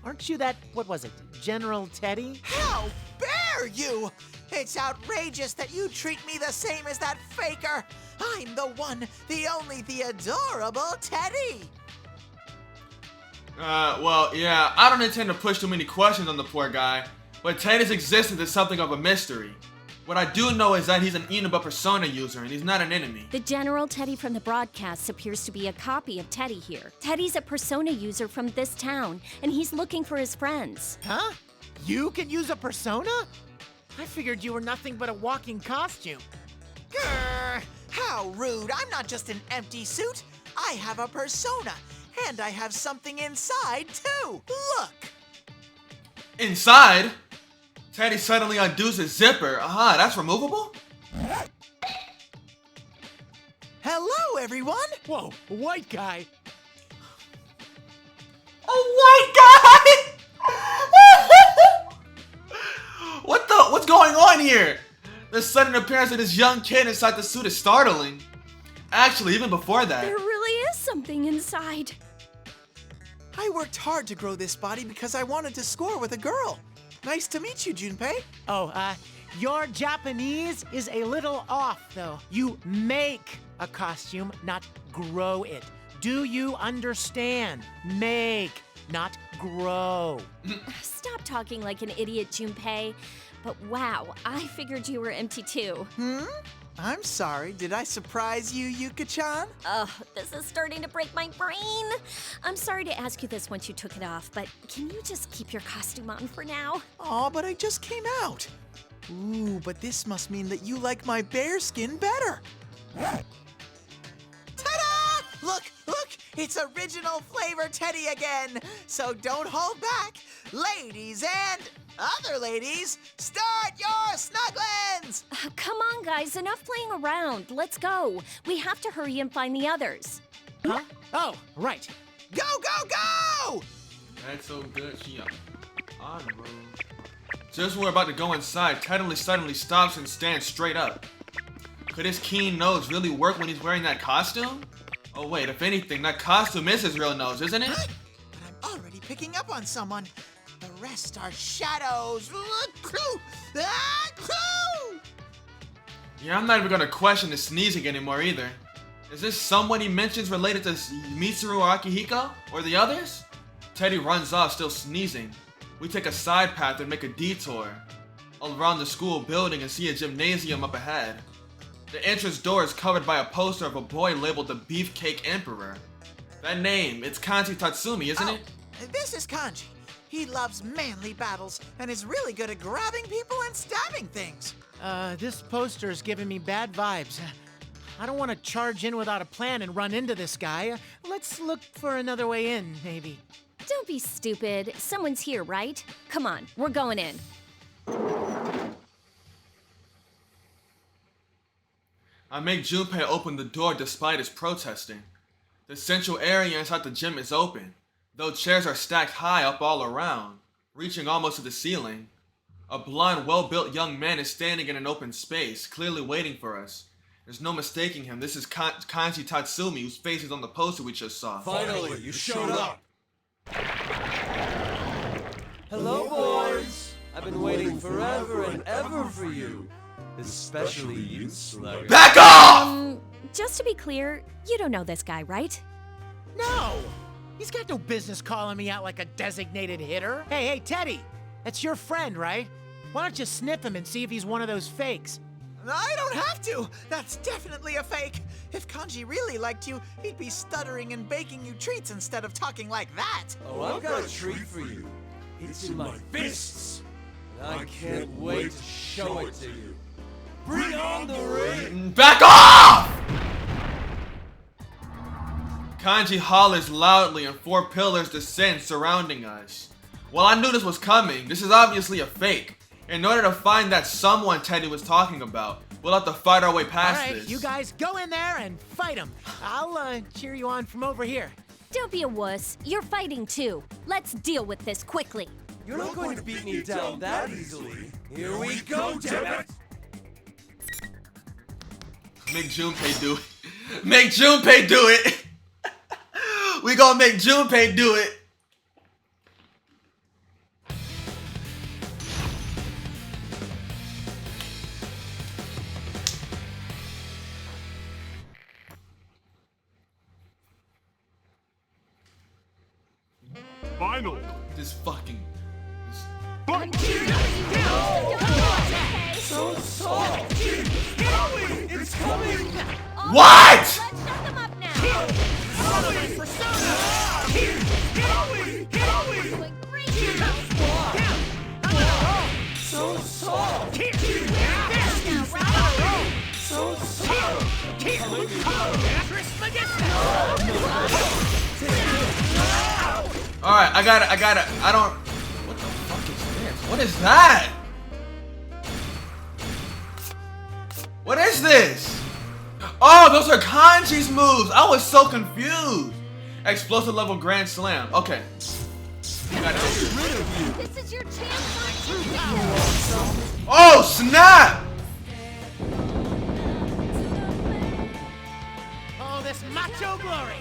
Aren't you that, what was it, General Teddy? How dare you! It's outrageous that you treat me the same as that faker. I'm the one, the only, the adorable Teddy. Well, yeah, I don't intend to push too many questions on the poor guy, but Teddy's existence is something of a mystery. What I do know is that he's an Inaba persona user and he's not an enemy. The General Teddy from the broadcasts appears to be a copy of Teddy here. Teddy's a persona user from this town, and he's looking for his friends. Huh? You can use a persona? I figured you were nothing but a walking costume. Grr, how rude. I'm not just an empty suit. I have a persona, and I have something inside, too. Look. Inside? Teddy suddenly undoes his zipper. Aha, that's removable? Hello, everyone. Whoa, a white guy. A white guy? What's going on here? The sudden appearance of this young kid inside the suit is startling. Actually, even before that. There really is something inside. I worked hard to grow this body because I wanted to score with a girl. Nice to meet you, Junpei. Oh, your Japanese is a little off, though. You make a costume, not grow it. Do you understand? Make, not grow. Stop talking like an idiot, Junpei. But wow, I figured you were empty too. I'm sorry. Did I surprise you, Yuka-chan? Ugh, this is starting to break my brain. I'm sorry to ask you this once you took it off, but can you just keep your costume on for now? Aw, but I just came out. Ooh, but this must mean that you like my bear skin better. Ta-da! Look, look! It's original flavor Teddy again! So don't hold back. Ladies and other ladies, start your snugglins! Come on, guys, enough playing around. Let's go. We have to hurry and find the others. Huh? Oh, right. Go, go, go! That's so good, she on road. Just when we're about to go inside, Teddy suddenly stops and stands straight up. Could his keen nose really work when he's wearing that costume? Oh wait, if anything, that costume is his real nose, isn't it? But I'm already picking up on someone. The rest are shadows. Yeah, I'm not even gonna question the sneezing anymore either. Is this someone he mentions related to Mitsuru or Akihiko? Or the others? Teddy runs off still sneezing. We take a side path and make a detour. around the school building and see a gymnasium up ahead. The entrance door is covered by a poster of a boy labeled the Beefcake Emperor. That name, it's Kanji Tatsumi, isn't it? This is Kanji. He loves manly battles and is really good at grabbing people and stabbing things. This poster's giving me bad vibes. I don't want to charge in without a plan and run into this guy. Let's look for another way in, maybe. Don't be stupid. Someone's here, right? Come on, we're going in. I make Junpei open the door despite his protesting. The central area inside the gym is open, though chairs are stacked high up all around, reaching almost to the ceiling. A blond, well-built young man is standing in an open space, clearly waiting for us. There's no mistaking him. This is Kanji Tatsumi, whose face is on the poster we just saw. Finally, you showed up! Hello, boys! I've been waiting forever and ever for you. Especially you, Slugger. Back off! Just to be clear, you don't know this guy, right? No! He's got no business calling me out like a designated hitter. Hey, Teddy! That's your friend, right? Why don't you sniff him and see if he's one of those fakes? I don't have to! That's definitely a fake! If Kanji really liked you, he'd be stuttering and baking you treats instead of talking like that! Oh, I've got a treat for you. It's in my fists! And I can't wait to show it to you. Bring on the rain! Back off! Kanji hollers loudly and 4 pillars descend surrounding us. Well, I knew this was coming. This is obviously a fake. In order to find that someone Teddy was talking about, we'll have to fight our way past All right, this. you guys go in there and fight him. I'll cheer you on from over here. Don't be a wuss. You're fighting too. Let's deal with this quickly. You're not going to beat me down that easily. Here we go, dammit! Make Junpei do it. Make Junpei do it. We gonna make Junpei do it. Finally. This fucking. So soft! Howie, it's coming! What? Let's shut them up now. So soft! So Alright, I got it. I don't. What the fuck is this? What is that? What is this? Oh, those are Kanji's moves. I was so confused. Explosive level Grand Slam. Okay. This is your chance. Oh, snap! Oh, this macho glory.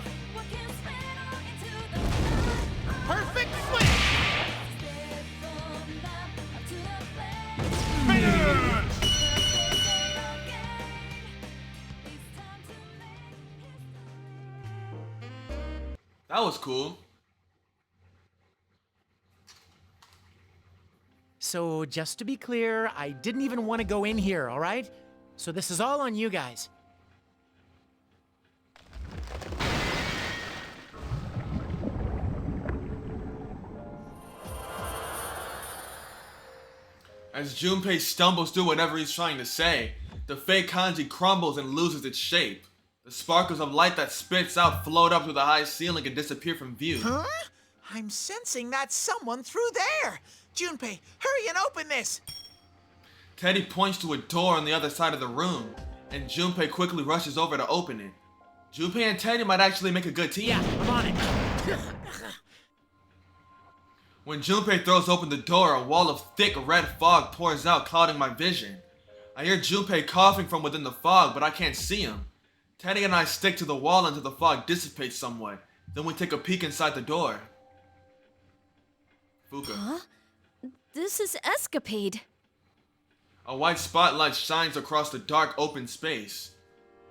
Perfect swing. That was cool. So, just to be clear, I didn't even want to go in here, all right? So this is all on you guys. As Junpei stumbles through whatever he's trying to say, the fake kanji crumbles and loses its shape. The sparkles of light that spits out float up to the high ceiling and disappear from view. Huh? I'm sensing that's someone through there! Junpei, hurry and open this! Teddy points to a door on the other side of the room, and Junpei quickly rushes over to open it. Junpei and Teddy might actually make a good team. Yeah, I'm on it. When Junpei throws open the door, a wall of thick red fog pours out, clouding my vision. I hear Junpei coughing from within the fog, but I can't see him. Teddy and I stick to the wall until the fog dissipates somewhat. Then we take a peek inside the door. Fuka. Huh? This is Escapade. A white spotlight shines across the dark open space.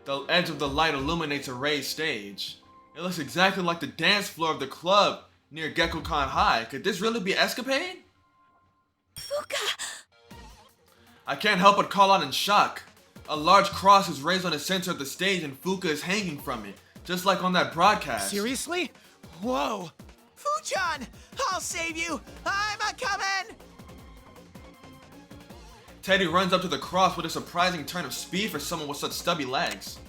The edge of the light illuminates a raised stage. It looks exactly like the dance floor of the club near Gekkokan High. Could this really be Escapade? Fuka! I can't help but call out in shock. A large cross is raised on the center of the stage and Fuka is hanging from it, just like on that broadcast. Seriously? Whoa. Fuchan, I'll save you. I'm a-coming. Teddy runs up to the cross with a surprising turn of speed for someone with such stubby legs.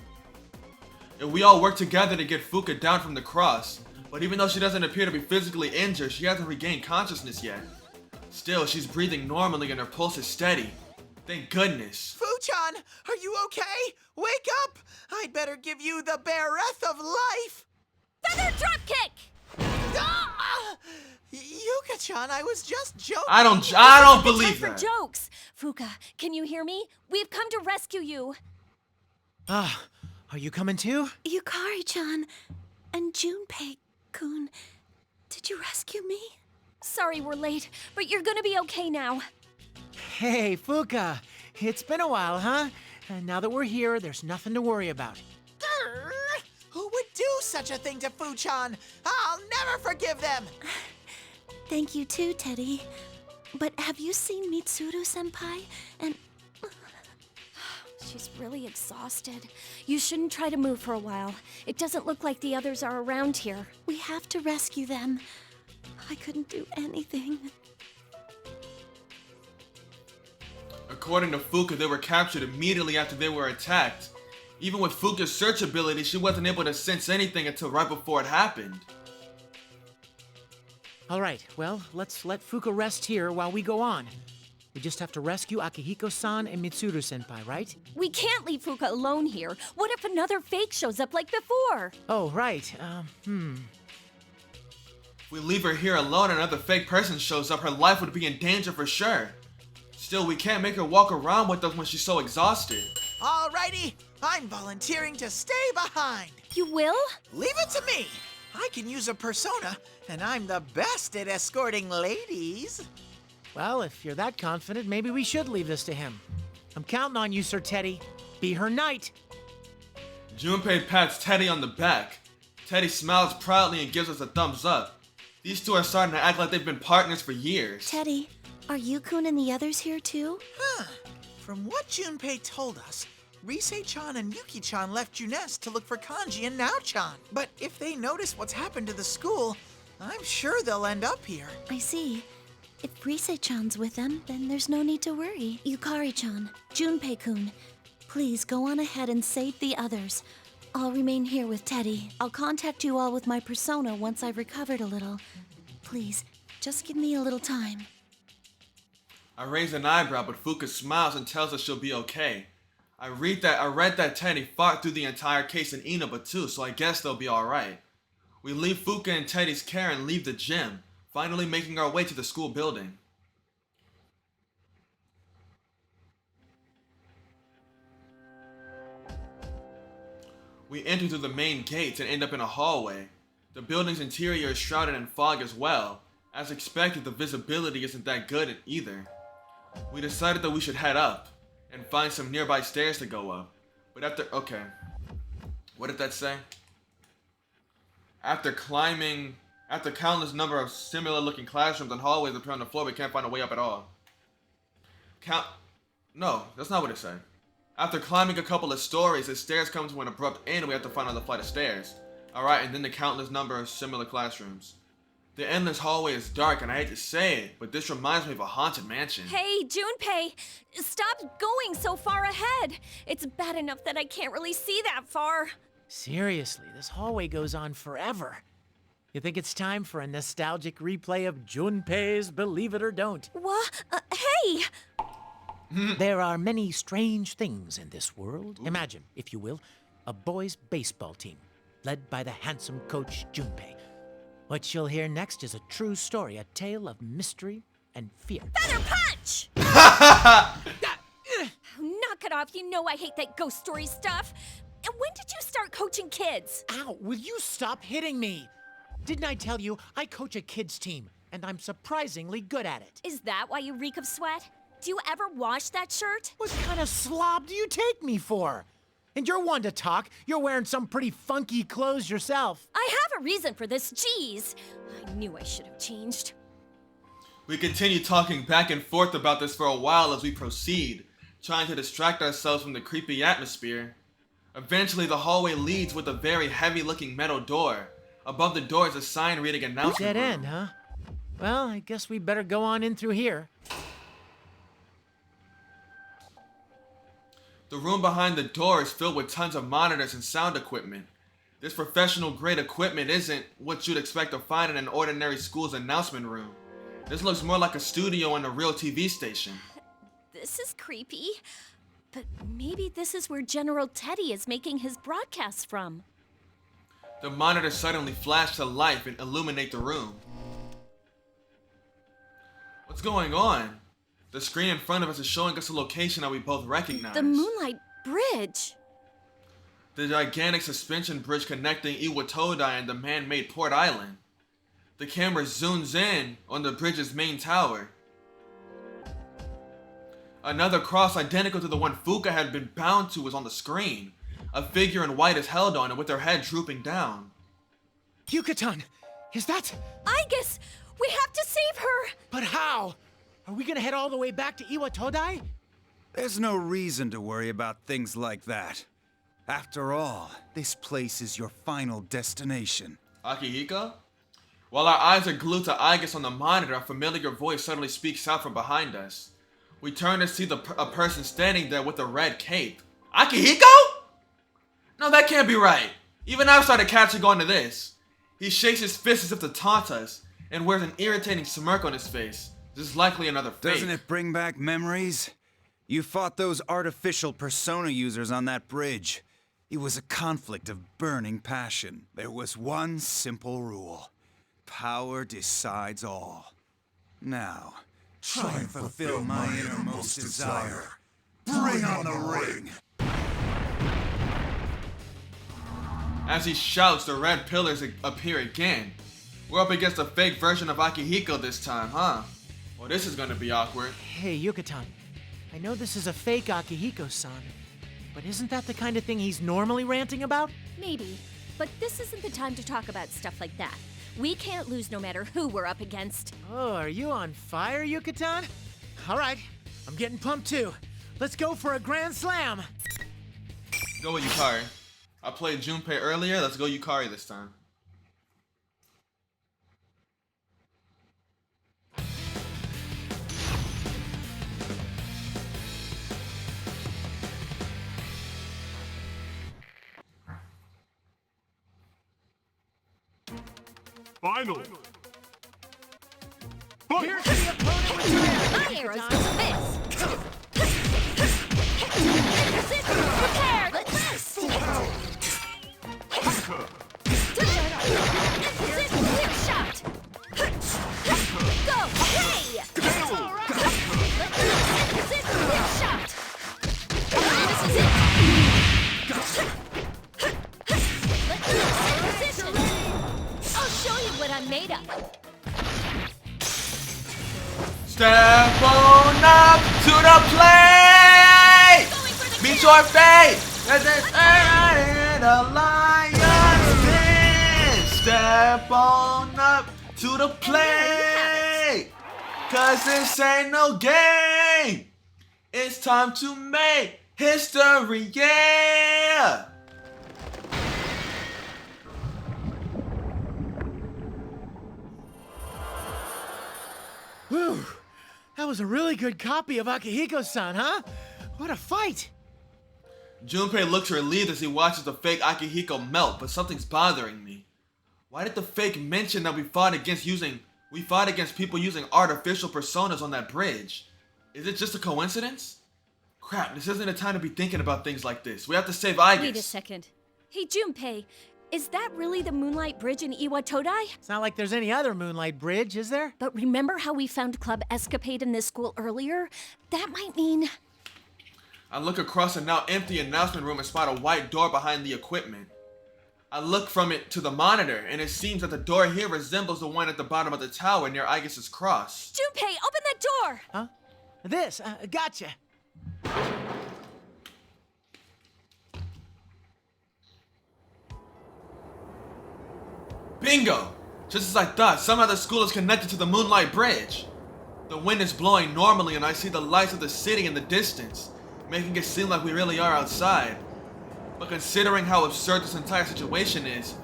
And we all work together to get Fuka down from the cross, but even though she doesn't appear to be physically injured, she hasn't regained consciousness yet. Still, she's breathing normally and her pulse is steady. Thank goodness. Fuchan, are you okay? Wake up! I'd better give you the breath of life. Feather dropkick! Ah! Yuka-chan, I was just joking. I don't believe Time that. for jokes. Fuka, can you hear me? We've come to rescue you. Ah, are you coming too? Yukari-chan and Junpei-kun, did you rescue me? Sorry we're late, but you're gonna be okay now. Hey, Fuka. It's been a while, huh? And now that we're here, there's nothing to worry about. Grr! Who would do such a thing to Fuchan? I'll never forgive them. Thank you too, Teddy. But have you seen Mitsuru-senpai? And She's really exhausted. You shouldn't try to move for a while. It doesn't look like the others are around here. we have to rescue them. I couldn't do anything. According to Fuka, they were captured immediately after they were attacked. Even with Fuka's search ability, she wasn't able to sense anything until right before it happened. All right, well, let's let Fuka rest here while we go on. We just have to rescue Akihiko-san and Mitsuru-senpai, right? We can't leave Fuka alone here. What if another fake shows up like before? Oh, right. If we leave her here alone and another fake person shows up, her life would be in danger for sure. Still, we can't make her walk around with us when she's so exhausted. Alrighty, I'm volunteering to stay behind. You will? Leave it to me. I can use a persona, and I'm the best at escorting ladies. Well, if you're that confident, maybe we should leave this to him. I'm counting on you, Sir Teddy. Be her knight. Junpei pats Teddy on the back. Teddy smiles proudly and gives us a thumbs up. These two are starting to act like they've been partners for years. Teddy, are Yukun and the others here too? Huh. From what Junpei told us, Rise-chan and Yuki-chan left Junes to look for Kanji and Nao-chan. But if they notice what's happened to the school, I'm sure they'll end up here. I see. If Rise-chan's with them, then there's no need to worry. Yukari-chan, Junpei-kun, please go on ahead and save the others. I'll remain here with Teddy. I'll contact you all with my persona once I've recovered a little. Please, just give me a little time. I raise an eyebrow, but Fuka smiles and tells us she'll be okay. I read that Teddy fought through the entire case in Inaba too, so I guess they'll be alright. We leave Fuka in Teddy's care and leave the gym, finally making our way to the school building. We enter through the main gates and end up in a hallway. The building's interior is shrouded in fog as well. As expected, the visibility isn't that good either. We decided that we should head up and find some nearby stairs to go up. But okay. What did that say? After countless number of similar looking classrooms and hallways appear on the floor, we can't find a way up at all. No, that's not what it said. After climbing a couple of stories, the stairs come to an abrupt end and we have to find another flight of stairs. Alright, and then the countless number of similar classrooms. The endless hallway is dark and I hate to say it, but this reminds me of a haunted mansion. Hey, Junpei! Stop going so far ahead! It's bad enough that I can't really see that far. Seriously, this hallway goes on forever. You think it's time for a nostalgic replay of Junpei's Believe It or Don't? What? Hey! There are many strange things in this world. Imagine, if you will, a boys' baseball team, led by the handsome coach Junpei. What you'll hear next is a true story, a tale of mystery and fear. Feather punch! Knock it off, you know I hate that ghost story stuff. And when did you start coaching kids? Ow, will you stop hitting me? Didn't I tell you, I coach a kids team, and I'm surprisingly good at it. Is that why you reek of sweat? Do you ever wash that shirt? What kind of slob do you take me for? And you're one to talk. You're wearing some pretty funky clothes yourself. I have a reason for this, jeez. I knew I should have changed. We continue talking back and forth about this for a while as we proceed. trying to distract ourselves from the creepy atmosphere. Eventually, the hallway leads with a very heavy-looking metal door. Above the door is a sign reading announcement. Dead end, huh? Well, I guess we better go on in through here. The room behind the door is filled with tons of monitors and sound equipment. This professional-grade equipment isn't what you'd expect to find in an ordinary school's announcement room. This looks more like a studio on a real TV station. This is creepy. But maybe this is where General Teddy is making his broadcasts from. The monitors suddenly flash to life and illuminate the room. What's going on? The screen in front of us is showing us a location that we both recognize. The Moonlight Bridge. The gigantic suspension bridge connecting Iwatodai and the man-made Port Island. The camera zooms in on the bridge's main tower. Another cross identical to the one Fuka had been bound to was on the screen. A figure in white is held on it with her head drooping down. Yuka-tan, is that? I guess we have to save her! But how? Are we gonna head all the way back to Iwatodai? There's no reason to worry about things like that. After all, this place is your final destination. Akihiko? While our eyes are glued to Aigis on the monitor, a familiar voice suddenly speaks out from behind us. We turn to see a person standing there with a red cape. Akihiko? No, that can't be right. Even I've started catching on to this. He shakes his fist as if to taunt us, and wears an irritating smirk on his face. This is likely another fake. Doesn't it bring back memories? You fought those artificial persona users on that bridge. It was a conflict of burning passion. There was one simple rule. Power decides all. Now, try and fulfill my innermost desire. Bring on the ring! As he shouts, the red pillars appear again. We're up against a fake version of Akihiko this time, huh? Well, this is gonna be awkward. Hey, Yuka-tan, I know this is a fake Akihiko-san, but isn't that the kind of thing he's normally ranting about? Maybe, but this isn't the time to talk about stuff like that. We can't lose no matter who we're up against. Oh, are you on fire, Yuka-tan? All right, I'm getting pumped too. Let's go for a grand slam. Go with Yukari. I played Junpei earlier, let's go Yukari this time. Final. Here's the opponent with your My arrows go to this. Prepare. Let's clear shot. Go. Hey. That's all right. This is clear shot. This is it. Let's sit position. I'll show you what I'm made of. Step on up to the plate! Meet your fate! As an alliance then. Step on up to the plate! Cause this ain't no game! It's time to make history, yeah! Whew. That was a really good copy of Akihiko-san, huh? What a fight! Junpei looks relieved as he watches the fake Akihiko melt, but something's bothering me. Why did the fake mention that we fought against people using artificial personas on that bridge? Is it just a coincidence? Crap, this isn't a time to be thinking about things like this. We have to save Aigis. Wait a second. Hey, Junpei, is that really the Moonlight Bridge in Iwatodai? It's not like there's any other Moonlight Bridge, is there? But remember how we found Club Escapade in this school earlier? That might mean... I look across a now empty announcement room and spot a white door behind the equipment. I look from it to the monitor, and it seems that the door here resembles the one at the bottom of the tower near Aigis' cross. Junpei, open that door! Huh? This? Gotcha. Bingo! Just as I thought, somehow the school is connected to the Moonlight Bridge. The wind is blowing normally and I see the lights of the city in the distance. making it seem like we really are outside. But considering how absurd this entire situation is,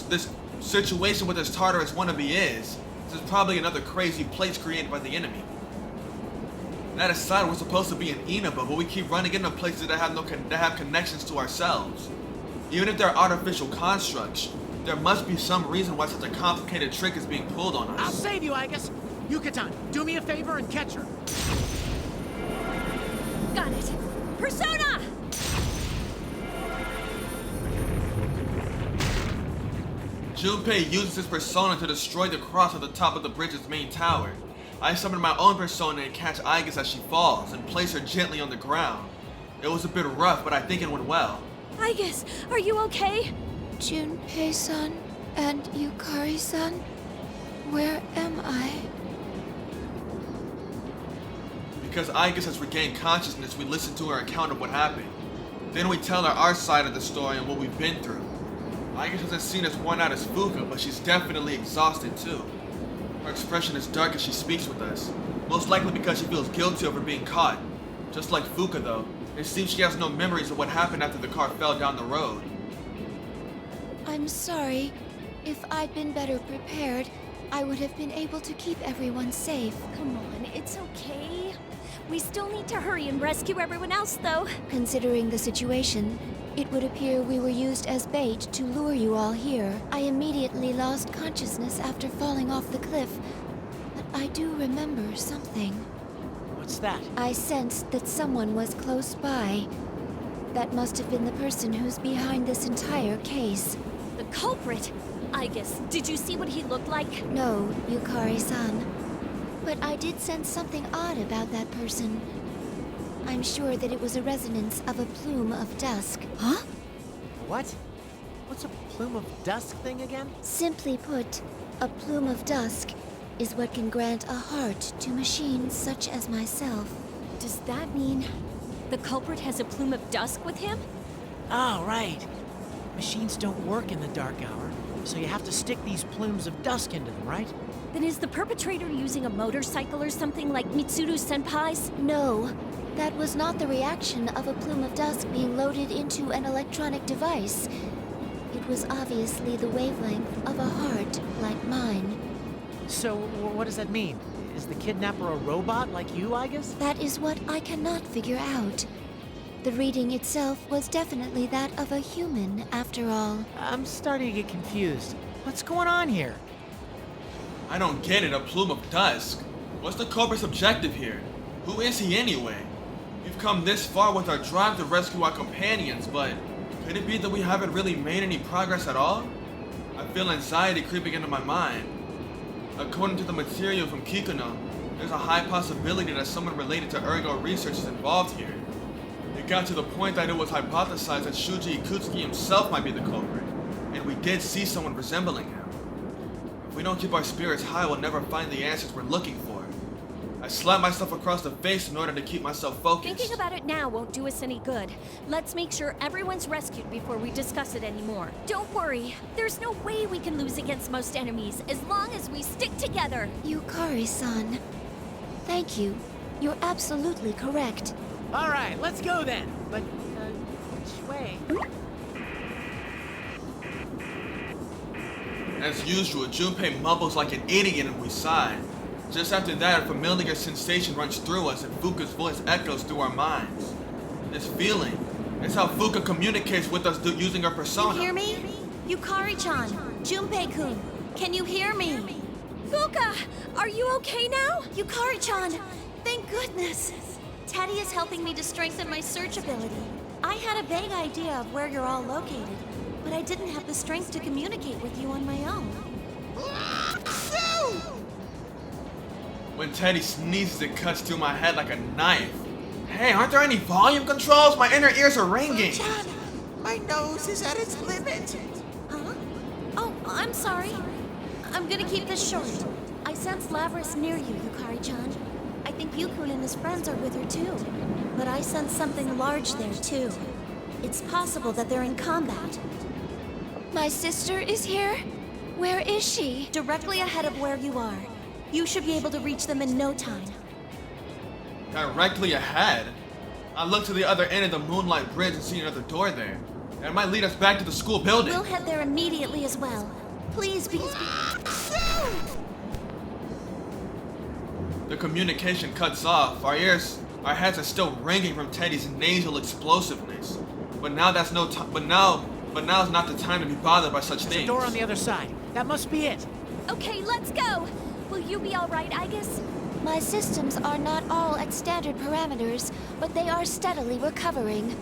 this situation with this Tartarus wannabe is, this is probably another crazy place created by the enemy. That aside, we're supposed to be in Inaba, but we keep running into places that have connections to ourselves. Even if they're artificial constructs, there must be some reason why such a complicated trick is being pulled on us. I'll save you, Aigis. Yucatan, do me a favor and catch her. Got it. Persona! Junpei uses his persona to destroy the cross at the top of the bridge's main tower. I summon my own persona and catch Aigis as she falls and place her gently on the ground. It was a bit rough, but I think it went well. Aigis, are you okay? Junpei-san and Yukari-san, where am I? Because Aigis has regained consciousness, we listen to her account of what happened. Then we tell her our side of the story and what we've been through. Aigis hasn't seen as worn out as Fuka, but she's definitely exhausted too. Her expression is dark as she speaks with us, most likely because she feels guilty over being caught. Just like Fuka though, it seems she has no memories of what happened after the car fell down the road. I'm sorry. If I'd been better prepared, I would have been able to keep everyone safe. Come on, it's okay. We still need to hurry and rescue everyone else, though. Considering the situation, it would appear we were used as bait to lure you all here. I immediately lost consciousness after falling off the cliff, but I do remember something. What's that? I sensed that someone was close by. That must have been the person who's behind this entire case. The culprit? Aigis, did you see what he looked like? No, Yukari-san. But I did sense something odd about that person. I'm sure that it was a resonance of a plume of dusk. Huh? What? What's a plume of dusk thing again? Simply put, a plume of dusk is what can grant a heart to machines such as myself. Does that mean the culprit has a plume of dusk with him? Oh, right. Machines don't work in the dark hour, so you have to stick these plumes of dusk into them, right? Then is the perpetrator using a motorcycle or something like Mitsuru-senpai's? No. That was not the reaction of a plume of dusk being loaded into an electronic device. It was obviously the wavelength of a heart like mine. So, what does that mean? Is the kidnapper a robot like you, Aigis? That is what I cannot figure out. The reading itself was definitely that of a human, after all. I'm starting to get confused. What's going on here? I don't get it, a plume of dusk. What's the culprit's objective here? Who is he anyway? We've come this far with our drive to rescue our companions, but could it be that we haven't really made any progress at all? I feel anxiety creeping into my mind. According to the material from Kikuno, there's a high possibility that someone related to Ergo research is involved here. It got to the point that it was hypothesized that Shuji IKUTSUKI himself might be the culprit, and we did see someone resembling him. If we don't keep our spirits high, we'll never find the answers we're looking for. I slapped myself across the face in order to keep myself focused. Thinking about it now won't do us any good. Let's make sure everyone's rescued before we discuss it anymore. Don't worry. There's no way we can lose against most enemies as long as we stick together. Yukari-san. Thank you. You're absolutely correct. All right, let's go then. But, which way? As usual, Junpei mumbles like an idiot and we sigh. Just after that, a familiar sensation runs through us and Fuka's voice echoes through our minds. This feeling is how Fuka communicates with us using her persona. You hear me? Yukari-chan, Junpei-kun, can you hear me? Fuka, are you okay now? Yukari-chan, thank goodness. Teddy is helping me to strengthen my search ability. I had a vague idea of where you're all located, but I didn't have the strength to communicate with you on my own. When Teddy sneezes, it cuts through my head like a knife. Hey, aren't there any volume controls? My inner ears are ringing. John, my nose is at its limit. Huh? Oh, I'm sorry. I'm gonna keep this short. I sense Lavris near you, Yukari-chan. I think Yukun and his friends are with her too. But I sense something large there too. It's possible that they're in combat. My sister is here? Where is she? Directly ahead of where you are. You should be able to reach them in no time. Directly ahead? I look to the other end of the Moonlight Bridge and see another door there. That might lead us back to the school building. We'll head there immediately as well. Please be... The communication cuts off. Our heads are still ringing from Teddy's nasal explosiveness. But now that's no time. But now is not the time to be bothered by such things. There's a door on the other side. That must be it. Okay, let's go. Will you be all right, Igus? My systems are not all at standard parameters, but they are steadily recovering.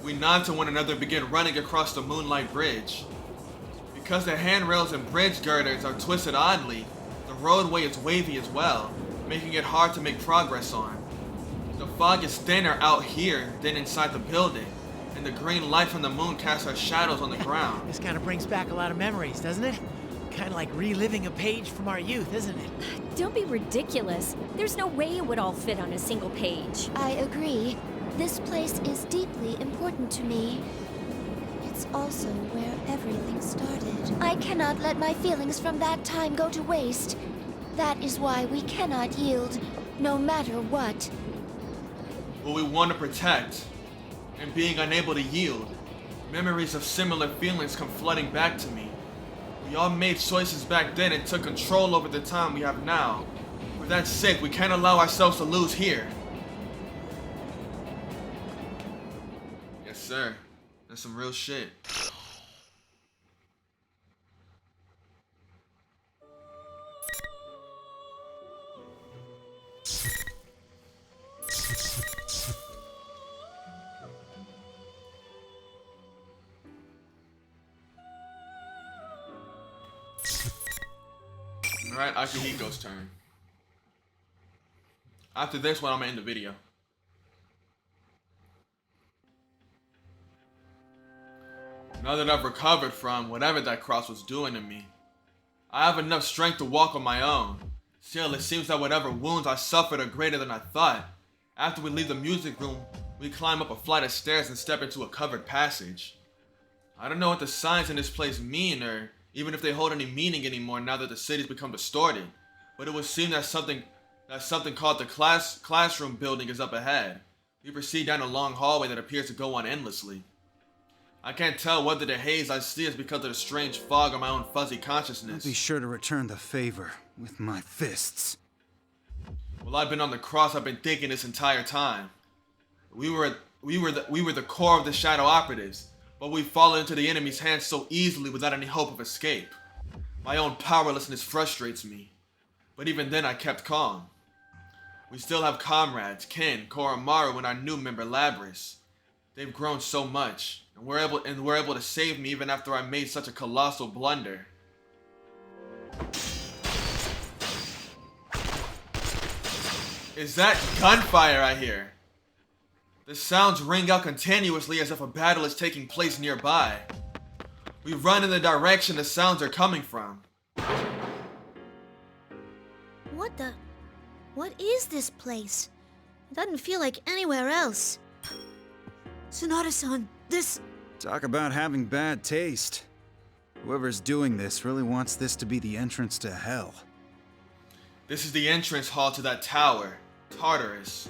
We nod to one another and begin running across the Moonlight Bridge. Because the handrails and bridge girders are twisted oddly, the roadway is wavy as well, making it hard to make progress on. The fog is thinner out here than inside the building, and the green light from the moon casts our shadows on the ground. This kind of brings back a lot of memories, doesn't it? Kind of like reliving a page from our youth, isn't it? Don't be ridiculous. There's no way it would all fit on a single page. I agree. This place is deeply important to me. It's also where everything started. I cannot let my feelings from that time go to waste. That is why we cannot yield, no matter what. What we want to protect, and being unable to yield, memories of similar feelings come flooding back to me. We all made choices back then and took control over the time we have now. For that sake, we can't allow ourselves to lose here. Yes, sir. That's some real shit. Alright, Akihiko's turn. After this one, I'm gonna end the video. Now that I've recovered from whatever that cross was doing to me, I have enough strength to walk on my own. Still, it seems that whatever wounds I suffered are greater than I thought. After we leave the music room, we climb up a flight of stairs and step into a covered passage. I don't know what the signs in this place mean, or even if they hold any meaning anymore now that the city's become distorted, but it would seem that something called the classroom building is up ahead. We proceed down a long hallway that appears to go on endlessly. I can't tell whether the haze I see is because of the strange fog of my own fuzzy consciousness. I'll be sure to return the favor with my fists. Well, I've been on the cross I've been thinking this entire time. We were the core of the Shadow Operatives, but we've fallen into the enemy's hands so easily without any hope of escape. My own powerlessness frustrates me, but even then I kept calm. We still have comrades, Ken, Koromaru, and our new member Labris. They've grown so much, and were able to save me even after I made such a colossal blunder. Is that gunfire I hear? The sounds ring out continuously as if a battle is taking place nearby. We run in the direction the sounds are coming from. What is this place? It doesn't feel like anywhere else. Sonata-san, this... Talk about having bad taste. Whoever's doing this really wants this to be the entrance to hell. This is the entrance hall to that tower, Tartarus.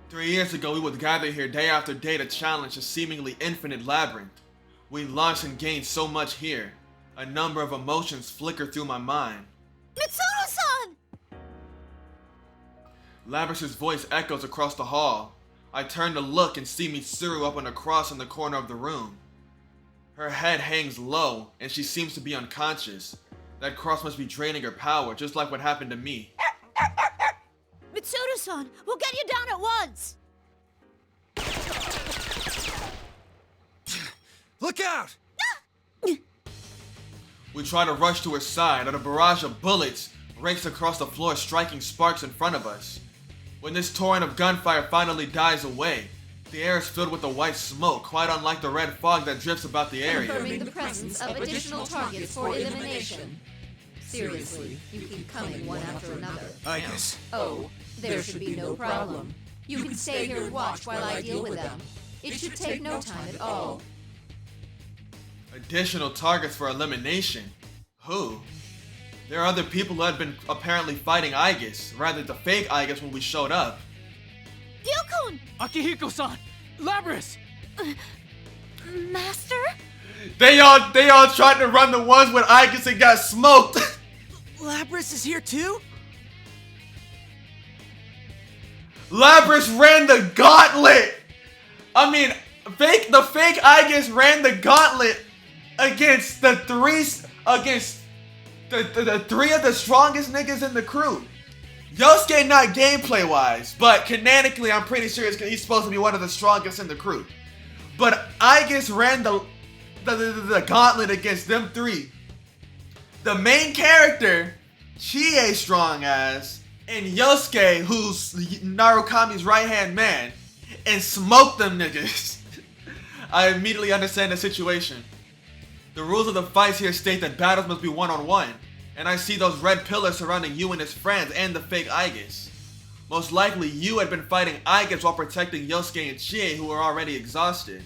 3 years ago, we would gather here day after day to challenge a seemingly infinite labyrinth. We launched and gained so much here. A number of emotions flicker through my mind. Mitsuru-san! Labris's voice echoes across the hall. I turn to look and see Mitsuru up on a cross in the corner of the room. Her head hangs low, and she seems to be unconscious. That cross must be draining her power, just like what happened to me. Mitsuru-san, we'll get you down at once! Look out! We try to rush to her side, and a barrage of bullets rakes across the floor, striking sparks in front of us. When this torrent of gunfire finally dies away, the air is filled with a white smoke, quite unlike the red fog that drifts about the area. Confirming the presence of additional targets for elimination. Seriously, you keep coming one after another. I guess. Oh, there should be no problem. You can stay here and watch while I deal with them. It should take no time at all. Additional targets for elimination? Who? There are other people who had been apparently fighting Aigis, rather the fake Aigis when we showed up. Ryukun! Akihiko-san! Labris! Master? They all tried to run the ones with Aigis and got smoked. Labris is here too? Labris ran the gauntlet. I mean, the fake Aigis ran the gauntlet against the three of the strongest niggas in the crew. Yosuke not gameplay wise, but canonically I'm pretty sure he's supposed to be one of the strongest in the crew. But Aigis ran the gauntlet against them three. The main character, Chie strong ass, and Yosuke, who's Narukami's right hand man, and smoked them niggas. I immediately understand the situation. The rules of the fights here state that battles must be one-on-one, and I see those red pillars surrounding you and his friends and the fake Aigis. Most likely, you had been fighting Aigis while protecting Yosuke and Chie, who were already exhausted.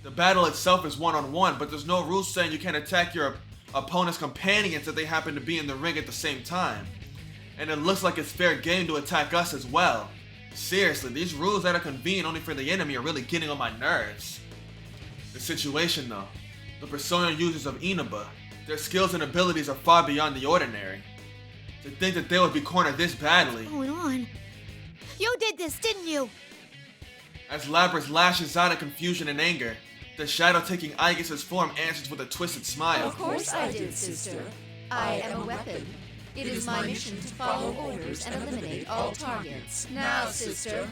The battle itself is one-on-one, but there's no rule saying you can't attack your opponent's companions if they happen to be in the ring at the same time. And it looks like it's fair game to attack us as well. Seriously, these rules that are convenient only for the enemy are really getting on my nerves. The situation though, the persona users of Inaba, their skills and abilities are far beyond the ordinary. To think that they would be cornered this badly. What's going on? You did this, didn't you? As Labris lashes out in confusion and anger, the shadow taking Aigis' form answers with a twisted smile. Of course I did, sister. I am a weapon. It is my mission to follow orders and eliminate all targets. Now, sister,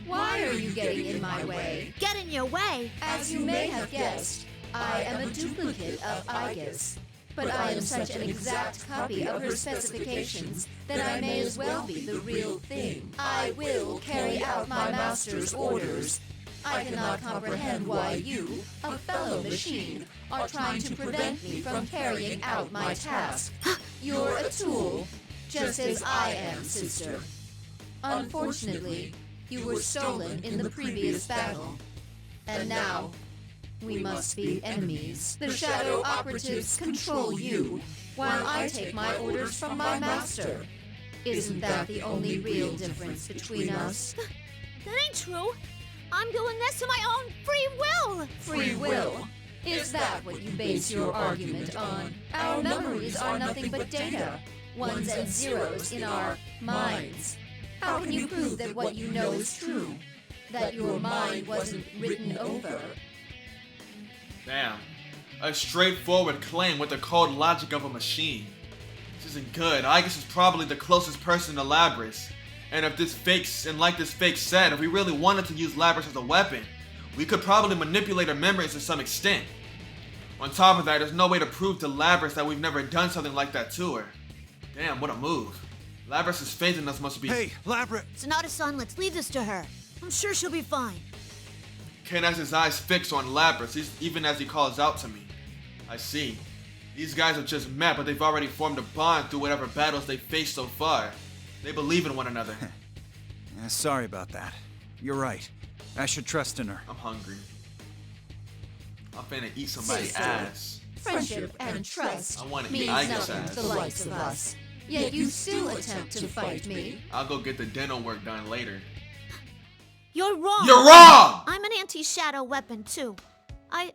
why are you getting in my way? Get in your way? As you may have guessed, I am a duplicate of Aigis. But I am such an exact copy of her specifications that I may as well be the real thing. I will carry out my master's orders. I cannot comprehend why you, a fellow machine, are trying to prevent me from carrying out my task. You're a tool, just as I am, sister. Unfortunately, you were stolen in the previous battle. And now, we must be enemies. The shadow operatives control you, while I take my orders from my master. Isn't that the only real difference between us? That ain't true. I'm doing this of my own free will. Free will? Is that what you base your argument on? Our memories are nothing but data, ones and zeros in our minds. How can you prove that what you know is true? That your mind wasn't written over? Damn. A straightforward claim with the cold logic of a machine. This isn't good. Aigis is probably the closest person to Labris. And like this fake said, if we really wanted to use Labris as a weapon, we could probably manipulate her memories to some extent. On top of that, there's no way to prove to Labris that we've never done something like that to her. Damn, what a move. Labris' faith in us must be— Hey, Labris! Sonata-san, let's leave this to her. I'm sure she'll be fine. Ken has his eyes fixed on Labris, even as he calls out to me. I see. These guys have just met, but they've already formed a bond through whatever battles they've faced so far. They believe in one another. Yeah, sorry about that. You're right. I should trust in her. I'm hungry. I'm finna eat somebody's Sister, ass. friendship and trust I wanna means eat Aigis' nothing ass. to the likes of us. Yet you still attempt to fight me. I'll go get the dental work done later. You're wrong. You're wrong! I'm an anti-shadow weapon, too. I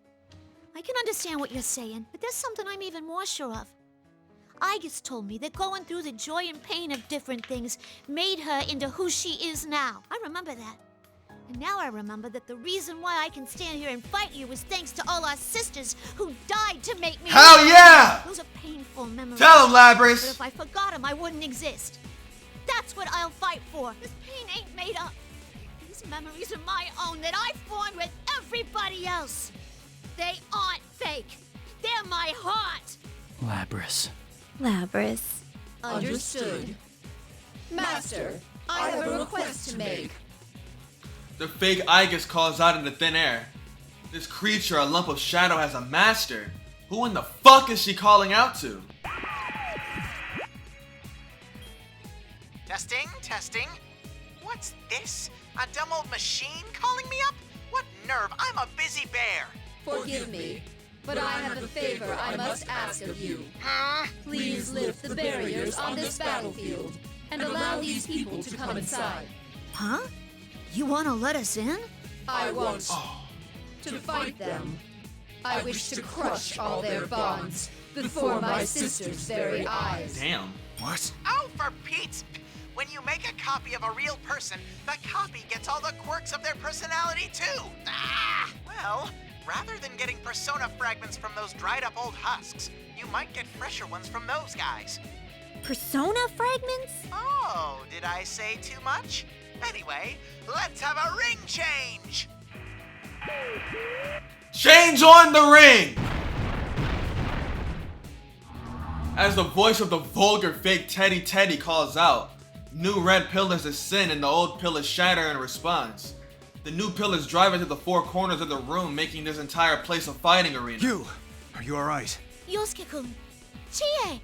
can understand what you're saying, but there's something I'm even more sure of. Aigis told me that going through the joy and pain of different things made her into who she is now. I remember that. And now I remember that the reason why I can stand here and fight you is thanks to all our sisters who died to make me— Hell yeah! Those are painful memories. Tell 'em, Labris! But if I forgot them, I wouldn't exist. That's what I'll fight for. This pain ain't made up. These memories are my own that I formed with everybody else. They aren't fake. They're my heart. Labris. Labris. Understood. Master, I have a request to make. The fake Aigis calls out into thin air. This creature, a lump of shadow, has a master. Who in the fuck is she calling out to? Testing, testing. What's this? A dumb old machine calling me up? What nerve? I'm a busy bear. Forgive me. But I have a favor I must ask of you. Please lift the barriers on this battlefield and allow these people to come inside. Huh? You want to let us in? I want to fight them. I wish to crush all their bonds before my sister's very eyes. Damn. What? Oh, for Pete's... When you make a copy of a real person, the copy gets all the quirks of their personality too. Well, rather than getting persona fragments from those dried up old husks, you might get fresher ones from those guys. Persona fragments? Oh, did I say too much? Anyway, let's have a ring change! Change on the ring! As the voice of the vulgar fake Teddy calls out, new red pillars ascend and the old pillars shatter in response. The new pillars drive into the four corners of the room, making this entire place a fighting arena. Are you alright? Yosuke-kun. Chie!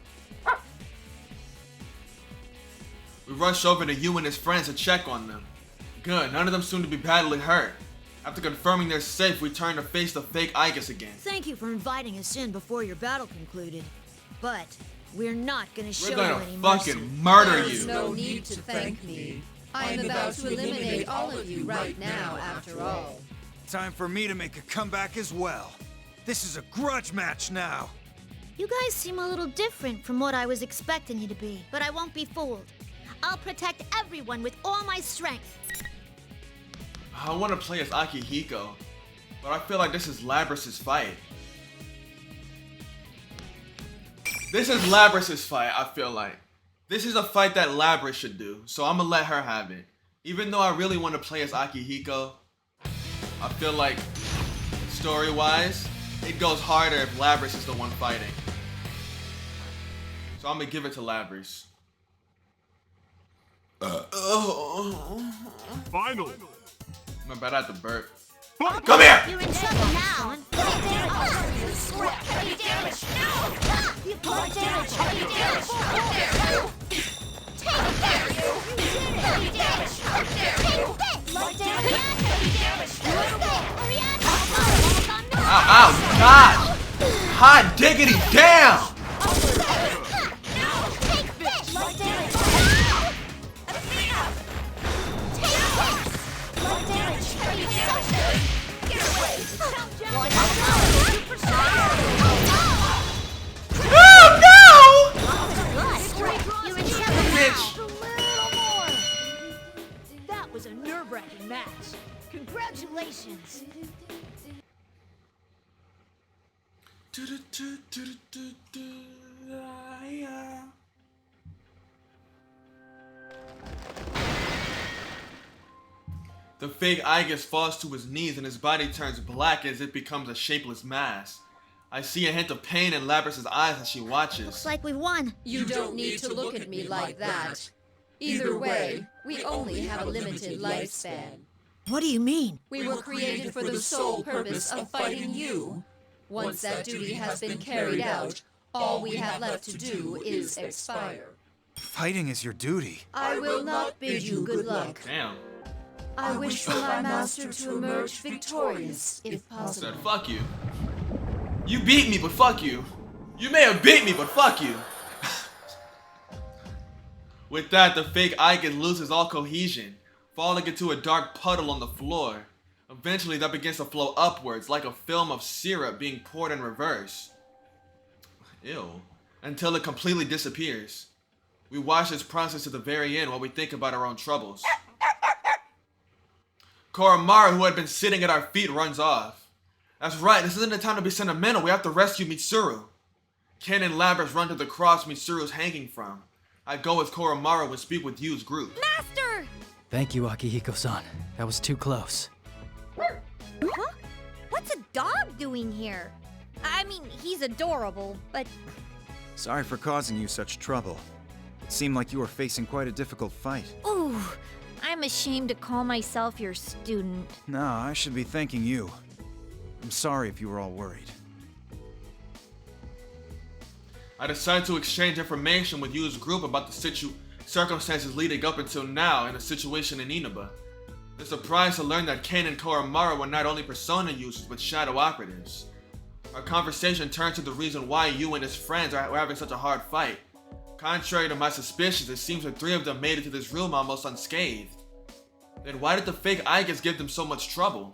We rush over to Yu and his friends to check on them. Good, none of them seem to be badly hurt. After confirming they're safe, we turn to face the fake Igus again. Thank you for inviting us in before your battle concluded. But we're not gonna show We're you gonna any fucking mercy. murder There's you. no need to thank me. I am about to eliminate all of you right now, after all. Time for me to make a comeback as well. This is a grudge match now. You guys seem a little different from what I was expecting you to be, but I won't be fooled. I'll protect everyone with all my strength. I want to play as Akihiko, but I feel like this is Labrys's fight. This is Labrys's fight, I feel like. This is a fight that Labrys should do, so I'm gonna let her have it. Even though I really want to play as Akihiko, I feel like, story-wise, it goes harder if Labrys is the one fighting. So I'm gonna give it to Labrys. Finally. I'm about to have to burp. Come here! You're in trouble now. Ow, God! Hot diggity damn! Oh no! That was a nerve-wracking match. Congratulations. The fake Igus falls to his knees and his body turns black as it becomes a shapeless mass. I see a hint of pain in Labrys's eyes as she watches. Looks like we won. You don't need to look at me like that. Either way, we only have a limited lifespan. What do you mean? We were created for the sole purpose of fighting you. Once that duty has been carried out, all we have left to do is expire. Fighting is your duty. I will not bid you good luck. Damn. I wish for my master to emerge victorious, if possible. Said, fuck you. You beat me, but fuck you. You may have beat me, but fuck you. With that, the fake Igus loses all cohesion, falling into a dark puddle on the floor. Eventually, that begins to flow upwards like a film of syrup being poured in reverse. Ew. Until it completely disappears. We watch this process to the very end while we think about our own troubles. Koromaru, who had been sitting at our feet, runs off. That's right, this isn't the time to be sentimental. We have to rescue Mitsuru. Ken and Labrys run to the cross Mitsuru's hanging from. I go with Koromaru and speak with Yu's group. Master! Thank you, Akihiko-san. That was too close. Huh? What's a dog doing here? I mean, he's adorable, but... Sorry for causing you such trouble. It seemed like you were facing quite a difficult fight. Ooh, I'm ashamed to call myself your student. No, I should be thanking you. I'm sorry if you were all worried. I decide to exchange information with Yu's group about the circumstances leading up until now and the situation in Inaba. They're surprised to learn that Ken and Koromaru were not only persona users but shadow operatives. Our conversation turned to the reason why you and his friends were having such a hard fight. Contrary to my suspicions, it seems the three of them made it to this room almost unscathed. Then why did the fake Igus give them so much trouble?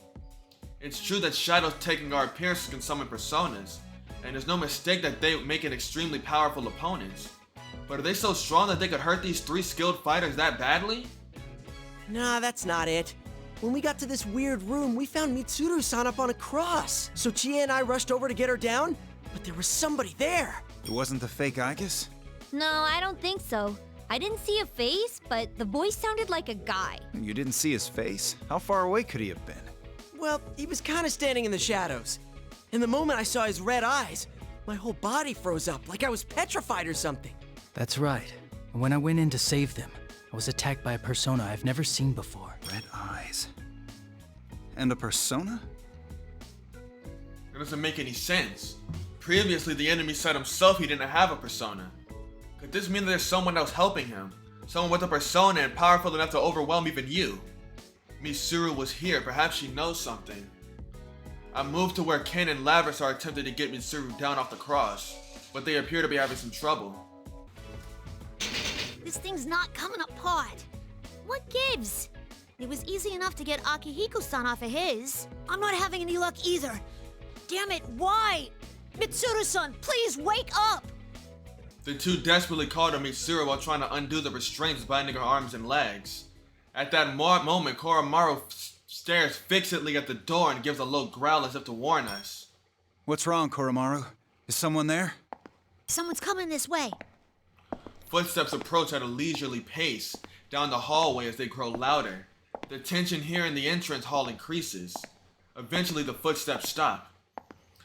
It's true that shadows taking our appearances can summon personas, and there's no mistake that they make it extremely powerful opponents. But are they so strong that they could hurt these three skilled fighters that badly? Nah, that's not it. When we got to this weird room, we found Mitsuru-san up on a cross. So Chie and I rushed over to get her down, but there was somebody there. It wasn't the fake Igus? No, I don't think so. I didn't see a face, but the voice sounded like a guy. You didn't see his face? How far away could he have been? Well, he was kind of standing in the shadows. And the moment I saw his red eyes, my whole body froze up like I was petrified or something. That's right. And when I went in to save them, I was attacked by a persona I've never seen before. Red eyes. And a persona? That doesn't make any sense. Previously, the enemy said himself he didn't have a persona. Could this mean that there's someone else helping him? Someone with a persona and powerful enough to overwhelm even you? Mitsuru was here, perhaps she knows something. I moved to where Ken and Lavris are attempting to get Mitsuru down off the cross, but they appear to be having some trouble. This thing's not coming apart. What gives? It was easy enough to get Akihiko-san off of his. I'm not having any luck either. Damn it, why? Mitsuru-san, please wake up! The two desperately called on Mitsuru while trying to undo the restraints binding her arms and legs. At that moment, Koromaru stares fixedly at the door and gives a low growl as if to warn us. What's wrong, Koromaru? Is someone there? Someone's coming this way. Footsteps approach at a leisurely pace down the hallway as they grow louder. The tension here in the entrance hall increases. Eventually, the footsteps stop.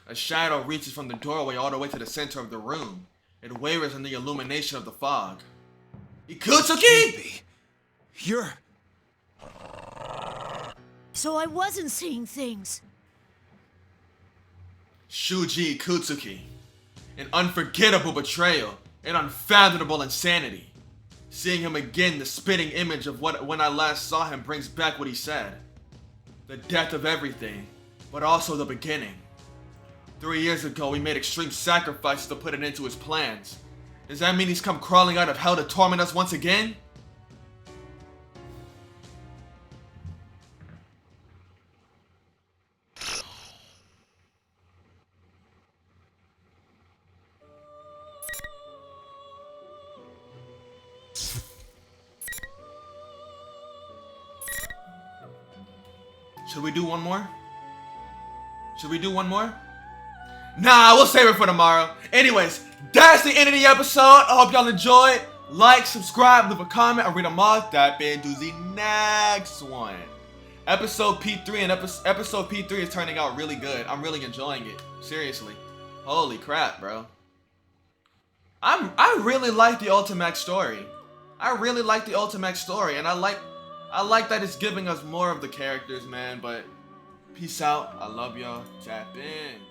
A shadow reaches from the doorway all the way to the center of the room. It wavers in the illumination of the fog. IKUTSUKI! You're... So I wasn't seeing things. Shuji IKUTSUKI. An unforgettable betrayal. An unfathomable insanity. Seeing him again, the spitting image of when I last saw him brings back what he said. The death of everything, but also the beginning. 3 years ago, we made extreme sacrifices to put an end to his plans. Does that mean he's come crawling out of hell to torment us once again? Should we do one more? Should we do one more? Nah, we'll save it for tomorrow. Anyways, that's the end of the episode. I hope y'all enjoyed. Like, subscribe, leave a comment, or read them all. Tap into the next one. Episode P3 and episode P3 is turning out really good. I'm really enjoying it. Seriously. Holy crap, bro. I really like the Ultimax story. I really like the Ultimax story, and I like that it's giving us more of the characters, man. But peace out. I love y'all. Tap in.